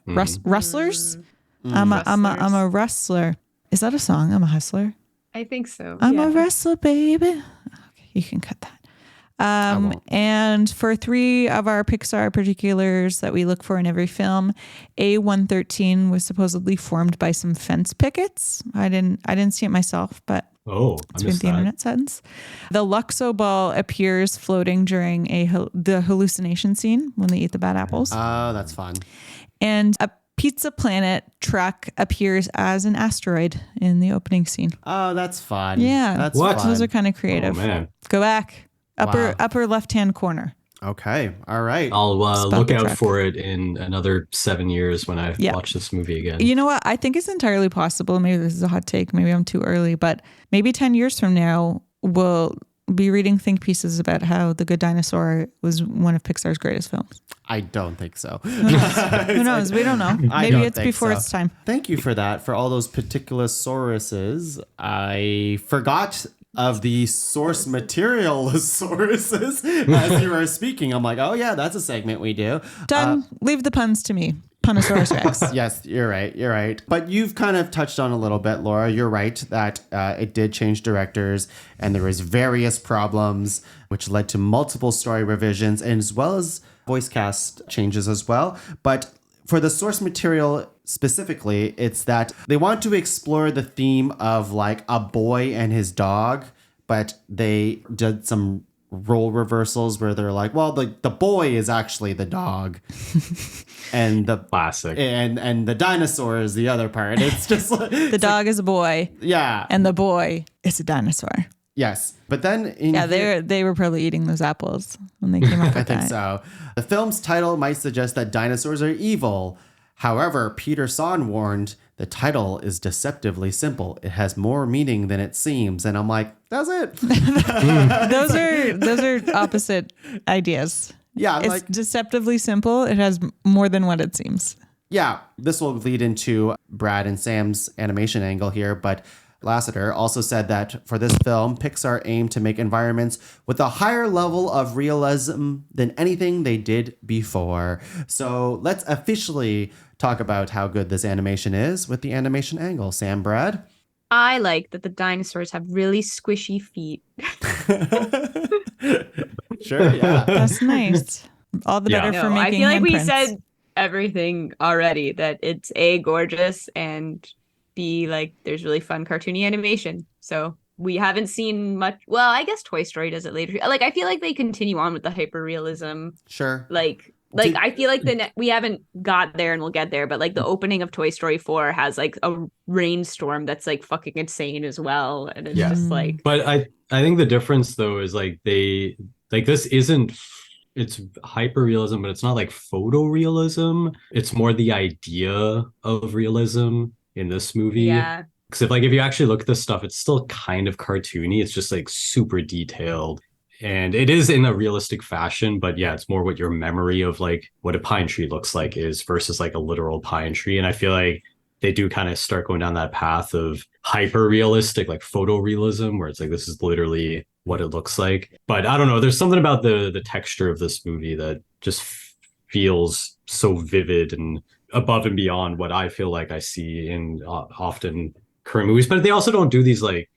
rustlers. I'm a rustler. Is that a song? I'm a hustler. I think so. I'm a wrestler, baby. Okay, you can cut that. And for 3 of our Pixar particulars that we look for in every film, A113 was supposedly formed by some fence pickets. I didn't see it myself, but it's what the internet says. The Luxo ball appears floating during the hallucination scene when they eat the bad apples. Oh, that's fun. And a Pizza Planet truck appears as an asteroid in the opening scene. Oh, that's fun. Yeah. That's fun. Those are kind of creative. Oh, man. Go back. Upper left-hand corner. Okay. All right. I'll Spot look the out track. for it in another 7 years when I watch this movie again. You know what? I think it's entirely possible. Maybe this is a hot take. Maybe I'm too early, but maybe 10 years from now, we'll be reading think pieces about how The Good Dinosaur was one of Pixar's greatest films. I don't think so. Who knows? We don't know. I Maybe don't it's think before so. its time. Thank you for that, for all those particular sauruses. I forgot of the source material sauruses as you were speaking. I'm like, oh yeah, that's a segment we do. Done. Leave the puns to me. Punosaurus Rex. Yes, you're right. But you've kind of touched on a little bit, Laura. You're right that it did change directors and there was various problems which led to multiple story revisions and as well as voice cast changes as well. But for the source material specifically, it's that they want to explore the theme of like a boy and his dog, but they did some role reversals where they're like, well, the boy is actually the dog. And the classic. And the dinosaur is the other part. It's just like The dog is a boy. Yeah. And the boy is a dinosaur. Yes. But then they were probably eating those apples when they came up with I think that. so. The film's title might suggest that dinosaurs are evil. However, Peter Son warned the title is deceptively simple. It has more meaning than it seems. And I'm like, that's it. Those are opposite ideas. Yeah, It's like deceptively simple. It has more than what it seems. yeah, this will lead into Brad and Sam's animation angle here, but Lasseter also said that for this film, Pixar aimed to make environments with a higher level of realism than anything they did before. So let's officially talk about how good this animation is with the animation angle. Sam, Brad? I like that the dinosaurs have really squishy feet. Sure, yeah. That's nice. All the better No, for I making feel like we handprints. said everything already, that it's A, gorgeous, and B, like there's really fun cartoony animation. So we haven't seen much. Well, I guess Toy Story does it later. Like I feel like they continue on with the hyperrealism. Sure. Like I feel like we haven't got there and we'll get there, but like the opening of Toy Story 4 has like a rainstorm that's like fucking insane as well. And it's just like, But I think the difference though is like this isn't, it's hyper realism, but it's not like photorealism. It's more the idea of realism in this movie. yeah. Because if you actually look at this stuff, it's still kind of cartoony. It's just like super detailed. And it is in a realistic fashion, but yeah, it's more what your memory of like what a pine tree looks like is versus like a literal pine tree. And I feel like they do kind of start going down that path of hyper realistic, like photorealism, where it's like this is literally what it looks like. But I don't know, there's something about the texture of this movie that just feels so vivid and above and beyond what I feel like I see in often current movies. But they also don't do these like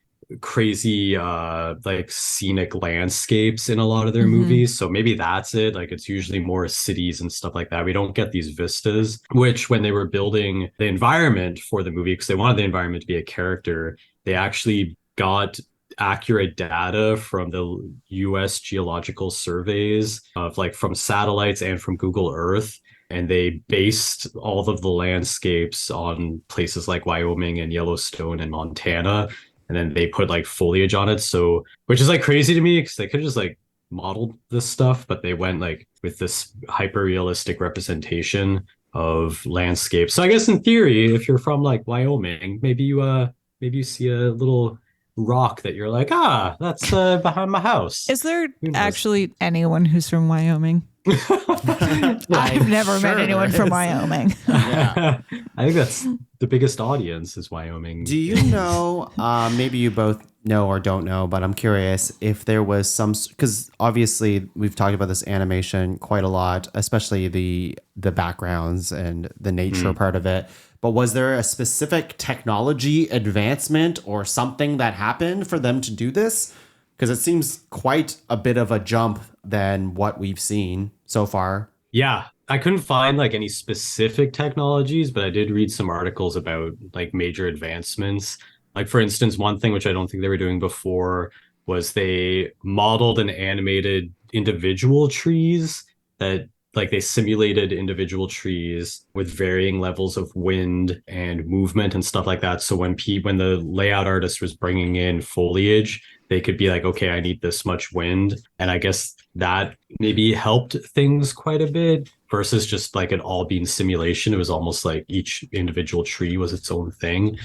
crazy like scenic landscapes in a lot of their movies, so maybe that's it. Like it's usually more cities and stuff like that. We don't get these vistas, which when they were building the environment for the movie, because they wanted the environment to be a character, they actually got accurate data from the US geological surveys of like from satellites and from Google Earth, and they based all of the landscapes on places like Wyoming and Yellowstone and Montana. And then they put like foliage on it. So, which is like crazy to me because they could have just like modeled this stuff, but they went like with this hyper realistic representation of landscape. So I guess in theory, if you're from like Wyoming, maybe you see a little rock that you're like, that's behind my house. Is there actually anyone who's from Wyoming? I've never met anyone from Wyoming. Yeah. I think that's the biggest audience is Wyoming. Do you know, maybe you both know or don't know, but I'm curious if there was some, because obviously we've talked about this animation quite a lot, especially the backgrounds and the nature part of it. But was there a specific technology advancement or something that happened for them to do this? Because it seems quite a bit of a jump than what we've seen so far. Yeah, I couldn't find like any specific technologies, but I did read some articles about like major advancements. Like for instance, one thing which I don't think they were doing before was they modeled and animated individual trees that like they simulated individual trees with varying levels of wind and movement and stuff like that. So when the layout artist was bringing in foliage, they could be like, okay, I need this much wind. And I guess that maybe helped things quite a bit versus just like an all being simulation. It was almost like each individual tree was its own thing.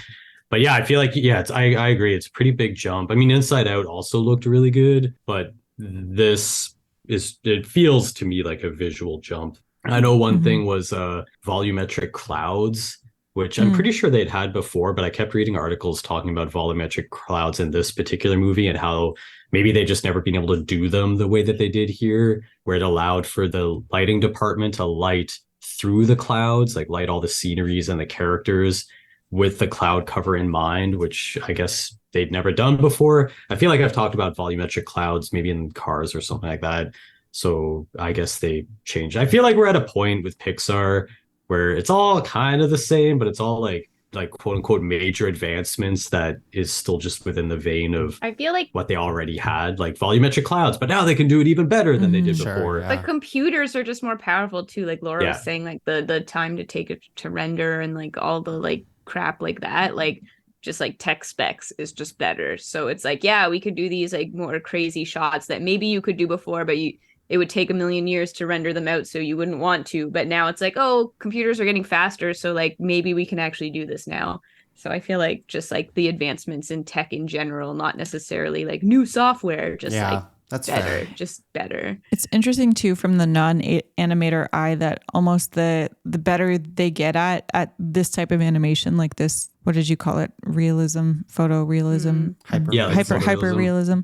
But yeah, I feel like, yeah, I agree. It's a pretty big jump. I mean, Inside Out also looked really good, but it feels to me like a visual jump. I know one thing was volumetric clouds, which I'm pretty sure they'd had before, but I kept reading articles talking about volumetric clouds in this particular movie and how maybe they just never been able to do them the way that they did here, where it allowed for the lighting department to light through the clouds, like light all the sceneries and the characters with the cloud cover in mind, which I guess they'd never done before. I feel like I've talked about volumetric clouds maybe in Cars or something like that. So I guess they changed. I feel like we're at a point with Pixar where it's all kind of the same, but it's all like quote unquote major advancements that is still just within the vein of I feel like what they already had, like volumetric clouds, but now they can do it even better than they did before. the computers are just more powerful too. Like Laura was saying, like the time to take it to render and like all the like crap like that, like just like tech specs is just better. So it's like, yeah, we could do these like more crazy shots that maybe you could do before, but it would take a million years to render them out, so you wouldn't want to. But now it's like, oh, computers are getting faster, so like maybe we can actually do this now. So I feel like just like the advancements in tech in general, not necessarily like new software, just like that's better, fair. just better. It's interesting too from the non-animator eye that almost the better they get at this type of animation, like this, what did you call it? Realism, photorealism, hyper realism.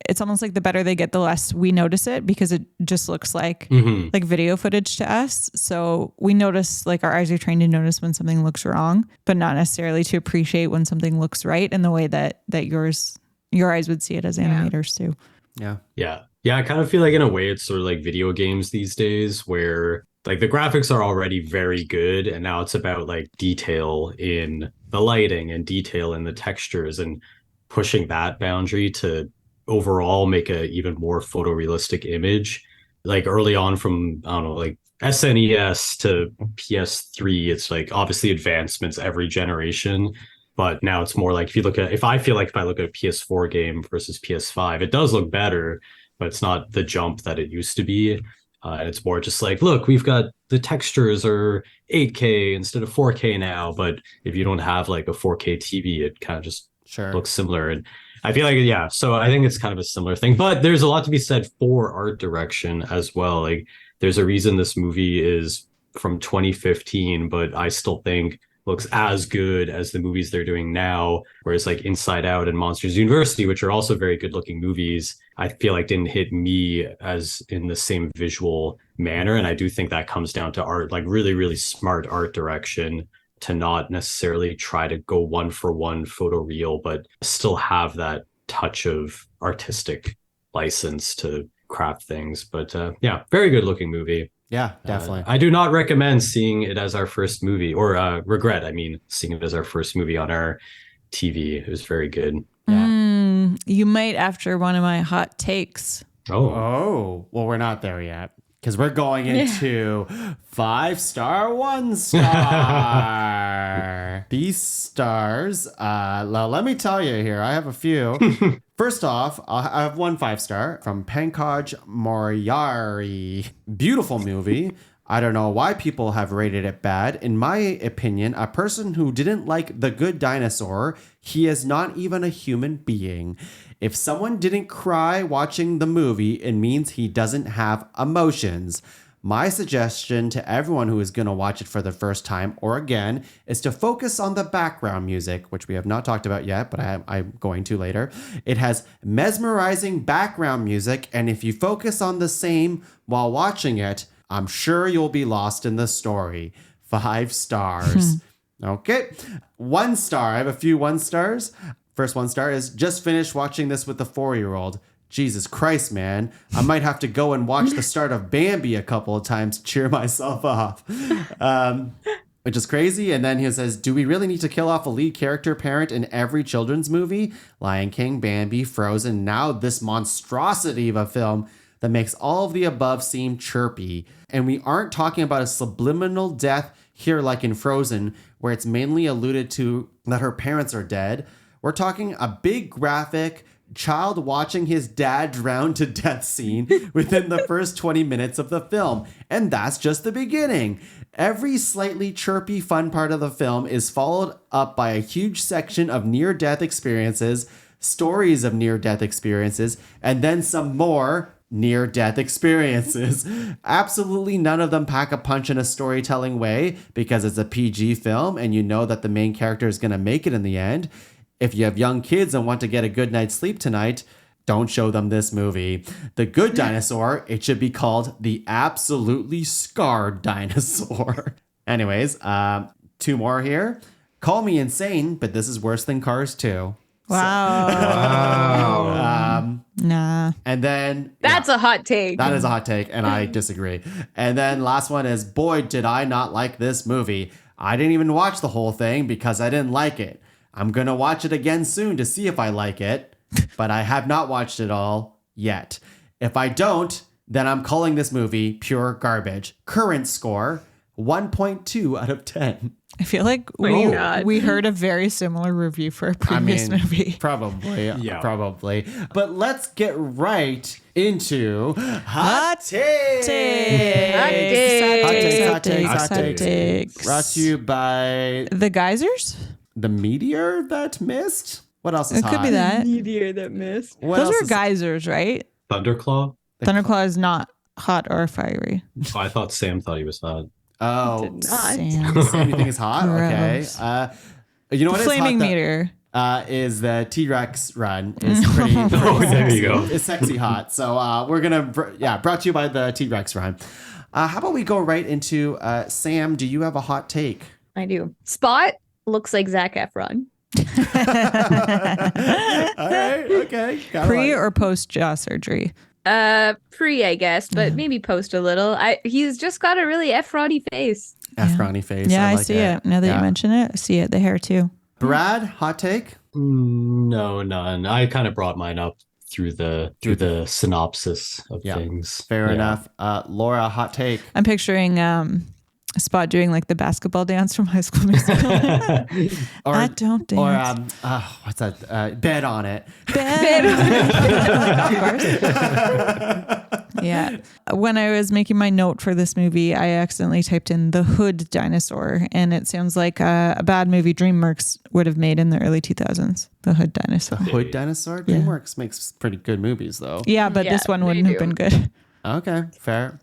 It's almost like the better they get, the less we notice it because it just looks like like video footage to us. So we notice, like our eyes are trained to notice when something looks wrong, but not necessarily to appreciate when something looks right in the way that your eyes would see it as animators too. Yeah. I kind of feel like in a way it's sort of like video games these days where like the graphics are already very good and now it's about like detail in the lighting and detail in the textures and pushing that boundary to overall make a even more photorealistic image. Like early on from, I don't know, like SNES to PS3, it's like obviously advancements every generation. But now it's more like if I look at a PS4 game versus PS5, it does look better, but it's not the jump that it used to be. And it's more just like, look, we've got the textures are 8K instead of 4K now. But if you don't have like a 4K TV, it kind of just looks similar. And I feel like, so I think it's kind of a similar thing. But there's a lot to be said for art direction as well. Like there's a reason this movie is from 2015, but I still think looks as good as the movies they're doing now, whereas like Inside Out and Monsters University, which are also very good looking movies, I feel like didn't hit me as in the same visual manner. And I do think that comes down to art, like really, really smart art direction to not necessarily try to go one for one photoreal, but still have that touch of artistic license to craft things. But very good looking movie. Yeah, definitely. I do not recommend seeing it as our first movie, or seeing it as our first movie on our TV. It was very good. Yeah. You might after one of my hot takes. Oh, well, we're not there yet because we're going into 5-star, 1-star. These stars, let me tell you here, I have a few. First off, I have one 5-star from Pankaj Moriari. Beautiful movie. I don't know why people have rated it bad. In my opinion, a person who didn't like The Good Dinosaur, he is not even a human being. If someone didn't cry watching the movie, it means he doesn't have emotions. My suggestion to everyone who is going to watch it for the first time or again is to focus on the background music, which we have not talked about yet, but I'm going to later. It has mesmerizing background music, and if you focus on the same while watching it, I'm sure you'll be lost in the story. 5 stars. Okay. 1 star. I have a few 1 stars. First 1 star is just finished watching this with the 4-year-old. Jesus Christ, man. I might have to go and watch the start of Bambi a couple of times to cheer myself up. Which is crazy. And then he says, do we really need to kill off a lead character parent in every children's movie? Lion King, Bambi, Frozen, now this monstrosity of a film that makes all of the above seem chirpy. And we aren't talking about a subliminal death here like in Frozen, where it's mainly alluded to that her parents are dead. We're talking a big graphic child watching his dad drown to death scene within the first 20 minutes of the film. And that's just the beginning. Every slightly chirpy, fun part of the film is followed up by a huge section of near-death experiences, stories of near-death experiences, and then some more near-death experiences. Absolutely none of them pack a punch in a storytelling way because it's a PG film and you know that the main character is going to make it in the end. If you have young kids and want to get a good night's sleep tonight, don't show them this movie. The Good Dinosaur, it should be called The Absolutely Scarred Dinosaur. Anyways, 2 more here. Call me insane, but this is worse than Cars 2. Wow. Nah. And then... That's a hot take. That is a hot take, and I disagree. And then last one is, boy, did I not like this movie. I didn't even watch the whole thing because I didn't like it. I'm going to watch it again soon to see if I like it, but I have not watched it all yet. If I don't, then I'm calling this movie pure garbage. Current score, 1.2 out of 10. I feel like we heard a very similar review for a previous movie. Probably. Yeah. Probably. But let's get right into Hot Takes. Hot takes. Brought to you by... The Geysers? The meteor that missed? What else is it hot? It could be that. Meteor that missed. Those are geysers, right? Thunderclaw? Thunderclaw is not hot or fiery. Oh, I thought Sam thought he was hot. Oh, Sam, you think he's hot? Gross. Okay. You know what? Flaming meteor. Is the T-Rex run is pretty. There you go. It's sexy hot. So we're gonna brought to you by the T-Rex run. How about we go right into Sam? Do you have a hot take? I do. Spot looks like Zac Efron. All right. Okay. Pre or post jaw surgery? Pre, I guess, but maybe post a little. He's just got a really Efron-y face. Efron-y face. Yeah, I like see it. Now that you mention it, I see it. The hair too. Brad, hot take? No, none. I kind of brought mine up through the synopsis of things. Fair enough. Laura, hot take. I'm picturing Spot doing like the basketball dance from High School Musical. I don't dance. Or what's that? Bet on it. Bet on it. Of course. Yeah. When I was making my note for this movie, I accidentally typed in the Hood Dinosaur, and it sounds like a bad movie DreamWorks would have made in the early 2000s. The Hood Dinosaur. The Hood Dinosaur? DreamWorks makes pretty good movies, though. Yeah, but this one wouldn't have been good. Okay, fair.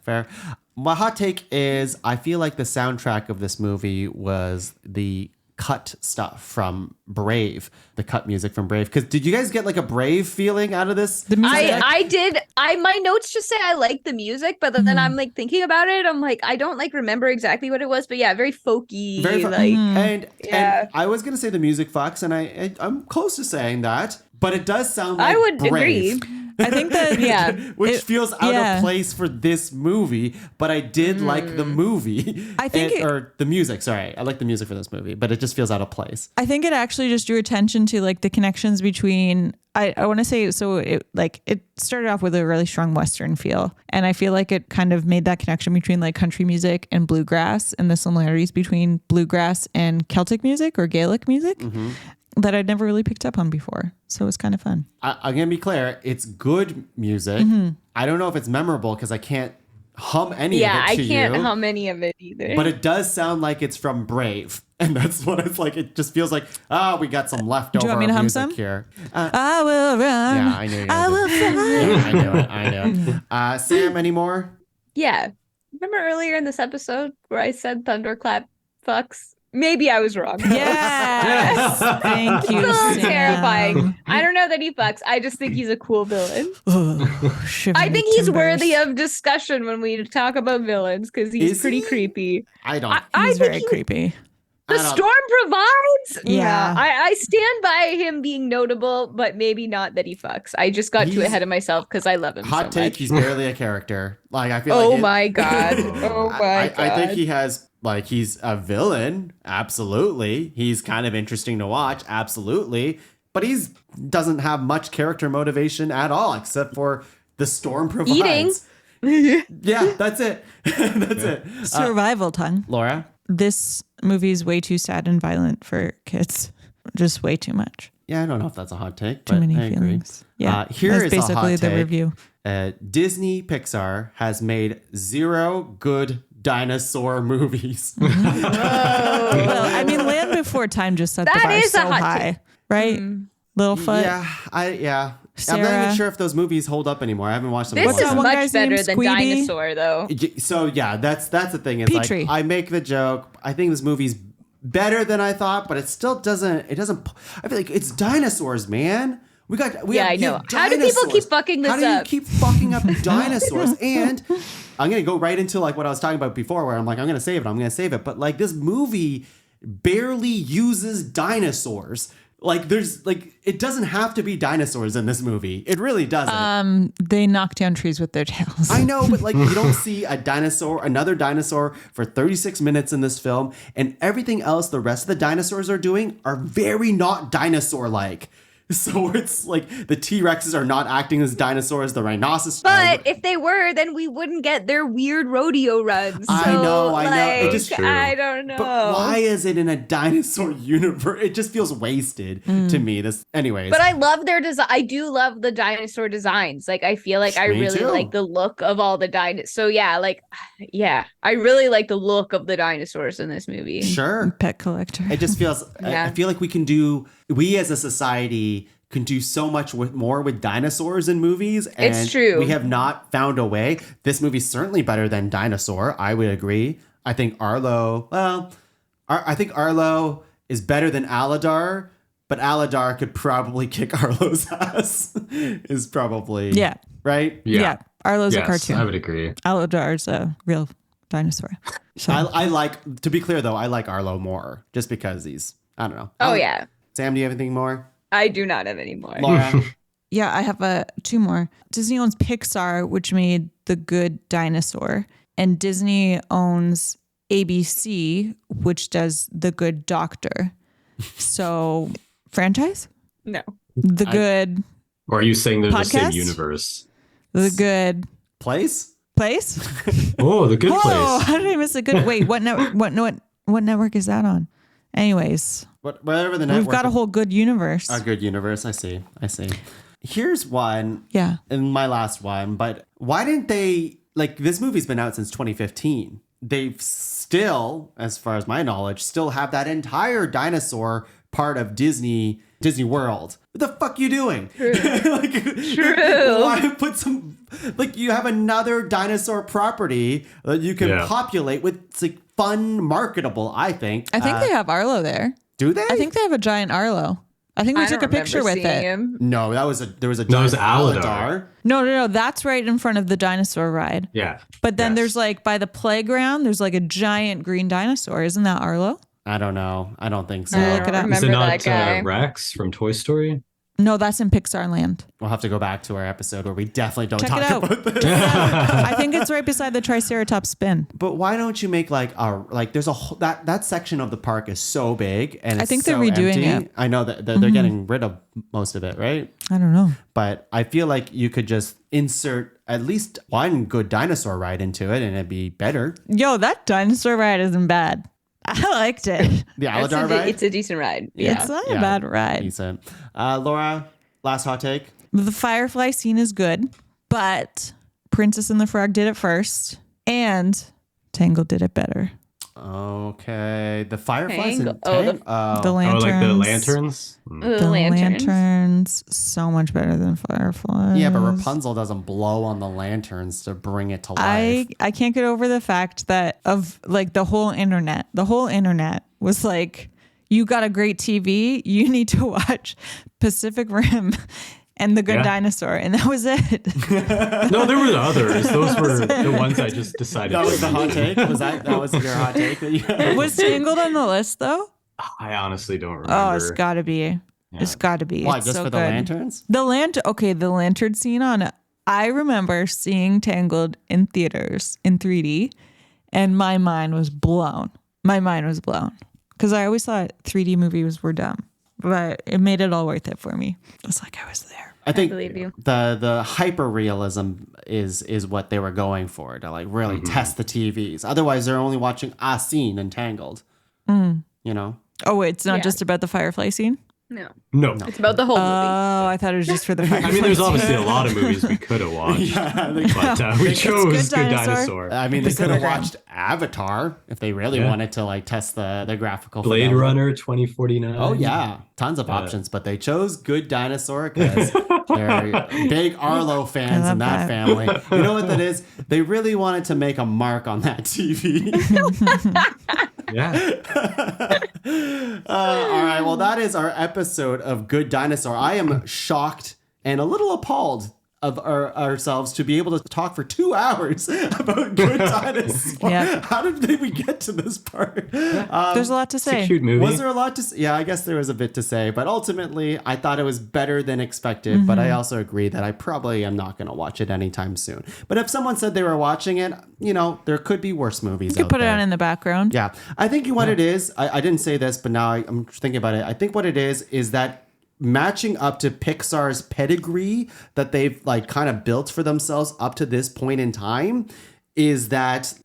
My hot take is I feel like the soundtrack of this movie was the cut stuff from Brave, the cut music from Brave. Because did you guys get like a Brave feeling out of this? The music? I did. My notes just say I like the music, but then I'm like thinking about it. I'm like, I don't like remember exactly what it was, but yeah, very folky. And I was gonna say the music fucks, and I'm close to saying that, but it does sound like I would Brave. agree. I think that which feels out of place for this movie, but I did like the movie. I think or the music. Sorry, I like the music for this movie, but it just feels out of place. I think it actually just drew attention to like the connections between. I want to say so. It started off with a really strong Western feel, and I feel like it kind of made that connection between like country music and bluegrass, and the similarities between bluegrass and Celtic music or Gaelic music. Mm-hmm. That I'd never really picked up on before. So it was kind of fun. I'm going to be clear. It's good music. Mm-hmm. I don't know if it's memorable because I can't hum any of it to you. Yeah, I can't hum any of it either. But it does sound like it's from Brave. And that's what it's like. It just feels like, we got some leftover Do you want me to hum music some? Here. I will run. Yeah, I knew you I will fly. I knew it. Sam, any more? Yeah. Remember earlier in this episode where I said thunderclap fucks? Maybe I was wrong. Yes. Thank you, Sam. Terrifying. I don't know that he fucks. I just think he's a cool villain. I think he's worthy of discussion when we talk about villains because he's pretty creepy. I don't. He's very creepy. The storm provides. Yeah. I stand by him being notable, but maybe not that he fucks. I just got too ahead of myself because I love him hot so take, much. He's barely a character. Like I feel Oh like my god. Oh my god. I think he has he's a villain. Absolutely. He's kind of interesting to watch. Absolutely. But he's doesn't have much character motivation at all, except for the storm provides. Eating. Yeah, that's it. That's it. Survival tongue. Laura? This movie is way too sad and violent for kids. just way too much. Yeah, I don't know if that's a hot take, Too but many I agree. feelings. Yeah, here that's is basically a hot the take. review. Disney Pixar has made 0 good dinosaur movies. Well, I mean, Land Before Time just set the That bar is a so hot high, right? I'm Littlefoot. not Sarah. even sure if those movies hold up anymore. I haven't watched them. in a This long is time. one much guy's better named than Squeedy? Dinosaur, though. So yeah, that's the thing. It's Petrie. like I make the joke. I think this movie's better than I thought, but it still doesn't. It doesn't. I feel like it's dinosaurs, man. We Yeah, have I know. dinosaurs. How do people keep fucking this How do you up? keep fucking up dinosaurs? And I'm gonna go right into like what I was talking about before, where I'm like, I'm gonna save it. But like this movie barely uses dinosaurs. Like there's like it doesn't have to be dinosaurs in this movie. It really doesn't. They knock down trees with their tails. I know, but like you don't see another dinosaur for 36 minutes in this film, and everything else the rest of the dinosaurs are doing are very not dinosaur-like. So it's like the T-Rexes are not acting as dinosaurs, the rhinoceros. But if they were, then we wouldn't get their weird rodeo runs. I So, know. It like, just True. I don't know. But why is it in a dinosaur universe? It just feels wasted to me. Anyways. But I love their design. I do love the dinosaur designs. Like, I feel like I Me really too. like the look of all the dinosaurs. So yeah, I really like the look of the dinosaurs in this movie. Sure. Pet collector. It just feels. Yeah. I feel like we as a society can do so much more with dinosaurs in movies. And It's true. We have not found a way. This movie's certainly better than Dinosaur. I would agree. I think Arlo. I think Arlo is better than Aladar, but Aladar could probably kick Arlo's ass. Is probably Yeah. right. Yeah. Arlo's Yes, a cartoon. I would agree. Aladar's a real dinosaur. So I like. To be clear though, I like Arlo more just because he's. I don't know. Oh yeah. Sam, do you have anything more? I do not have any more. Laura. yeah, I have two more. Disney owns Pixar, which made The Good Dinosaur, and Disney owns ABC, which does The Good Doctor. So, franchise? No. The Good Or are you saying they're the same Podcast? universe? The Good Place? Place? Oh, the good Whoa, place. how did I miss a good? Wait, what network is that on? Anyways, Whatever the network. we've got a whole good universe. A good universe. I see. Here's one. Yeah. And my last one. But why didn't they, like, this movie's been out since 2015. They've still, as far as my knowledge, still have that entire dinosaur part of Disney World. What the fuck you doing? True. True. Why put some, like, you have another dinosaur property that you can populate with, it's like fun, marketable, I think. I think they have Arlo there. Do they? I think they have a giant Arlo. I think we took a picture with it. Him. No, there was a No, it was giant Aladar. No. That's right in front of the dinosaur ride. Yeah. But then Yes. there's like by the playground, there's like a giant green dinosaur. Isn't that Arlo? I don't know. I don't think so. Look it up. Is Remember it that not guy? Rex from Toy Story? No, that's in Pixar Land. We'll have to go back to our episode where we definitely don't Check talk it out. about this. I think it's right beside the Triceratops spin. But why don't you make there's a whole, that section of the park is so big and I it's think they're so redoing empty. it. I know that they're getting rid of most of it, right? I don't know. But I feel like you could just insert at least one good dinosaur ride into it and it'd be better. Yo, that dinosaur ride isn't bad. I liked it. The Aladar ride? It's a decent ride. It's not a bad ride. Decent. Laura, last hot take. The Firefly scene is good, but Princess and the Frog did it first, and Tangled did it better. Okay. The Fireflies Tangle- and oh, the- The lanterns. Oh, like the lanterns? The lanterns, so much better than Fireflies. Yeah, but Rapunzel doesn't blow on the lanterns to bring it to life. I can't get over the fact that of like the whole internet was like, you got a great TV, you need to watch Pacific Rim and The Good Dinosaur, and that was it. No, there were others. Those were the ones I just decided. That was the to hot mention. take? That was your hot take? That you Was Tangled on the list though? I honestly don't remember. Oh, it's gotta be. It's gotta be. Why, It's just so for the good. lanterns? The lantern scene on it. I remember seeing Tangled in theaters in 3D, and my mind was blown. Because I always thought 3D movies were dumb, but it made it all worth it for me. It's like I was there. I think believe you. the hyper realism is what they were going for, to like really test the TVs. Otherwise, they're only watching a scene in Tangled. You know? Oh, it's not Yeah. just about the firefly scene? No. No. It's about the whole movie. Oh, I thought it was just for the firefly I mean, there's scene. obviously a lot of movies we could have watched, Yeah, but we chose Good Dinosaur. I mean, they could have Pacific Rim. watched Avatar if they really Yeah. wanted to like test the graphical Blade fidelity. Runner 2049. Oh yeah, tons of options, but they chose Good Dinosaur because they're big Arlo fans in that love that. family. You know what that is? They really wanted to make a mark on that TV. Yeah. All right, well, that is our episode of Good Dinosaur. I am shocked and a little appalled of ourselves to be able to talk for 2 hours about Good Dinosaur. Yeah. How did we get to this part? There's a lot to It's a say. cute movie. Was there a lot to say? Yeah, I guess there was a bit to say, but ultimately I thought it was better than expected, but I also agree that I probably am not going to watch it anytime soon. But if someone said they were watching it, you know, there could be worse movies You could out put it there. on in the background. Yeah. I think what it is, I didn't say this, but now I'm thinking about it. I think what it is that matching up to Pixar's pedigree that they've like kind of built for themselves up to this point in time is that's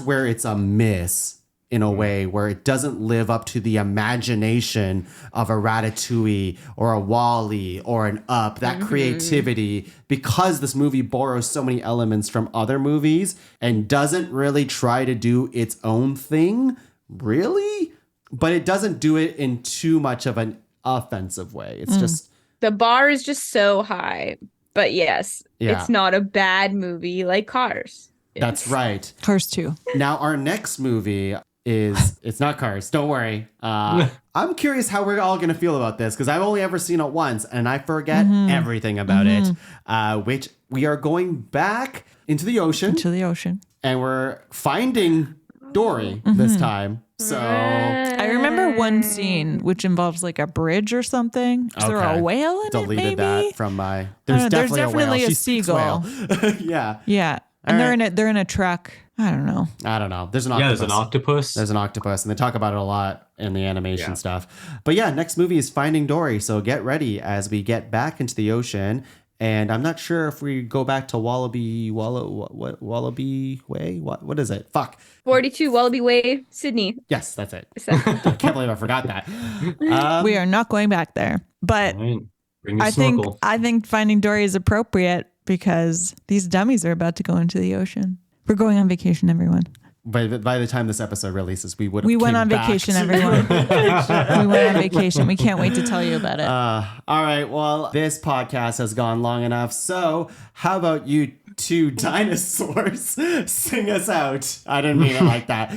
where it's a miss in a way where it doesn't live up to the imagination of a Ratatouille or a Wall-E or an Up, that creativity, because this movie borrows so many elements from other movies and doesn't really try to do its own thing, really, but it doesn't do it in too much of an offensive way. It's just The bar is just so high. But yes, Yeah. it's not a bad movie like Cars. that's right. Cars 2. Now our next movie is it's not Cars. Don't worry. I'm curious how we're all going to feel about this because I've only ever seen it once and I forget everything about it. Which we are going back into the ocean To the ocean. and we're finding Dory this time. So I remember one scene which involves like a bridge or something. Is there Okay. a whale in deleted it, maybe? that from my. I There's don't know, there's definitely, definitely a whale. a She speaks seagull. whale. Yeah. Yeah. All And right. they're in a truck. I don't know. I don't know. There's an Yeah, octopus. there's an octopus. There's an octopus, and they talk about it a lot in the animation Yeah. stuff. But yeah, next movie is Finding Dory. So get ready as we get back into the ocean. And I'm not sure if we go back to Wallaby Way. What is it? Fuck. 42 Wallaby Way, Sydney. Yes, that's it. Is that- I can't believe I forgot that. We are not going back there. But Fine. Bring the I snorkel. think Finding Dory is appropriate because these dummies are about to go into the ocean. We're going on vacation, everyone. By the time this episode releases, we would have We went came on back vacation, to- everyone. We went on vacation. We can't wait to tell you about it. All right. Well, this podcast has gone long enough. So how about you two dinosaurs sing us out? I didn't mean it like that.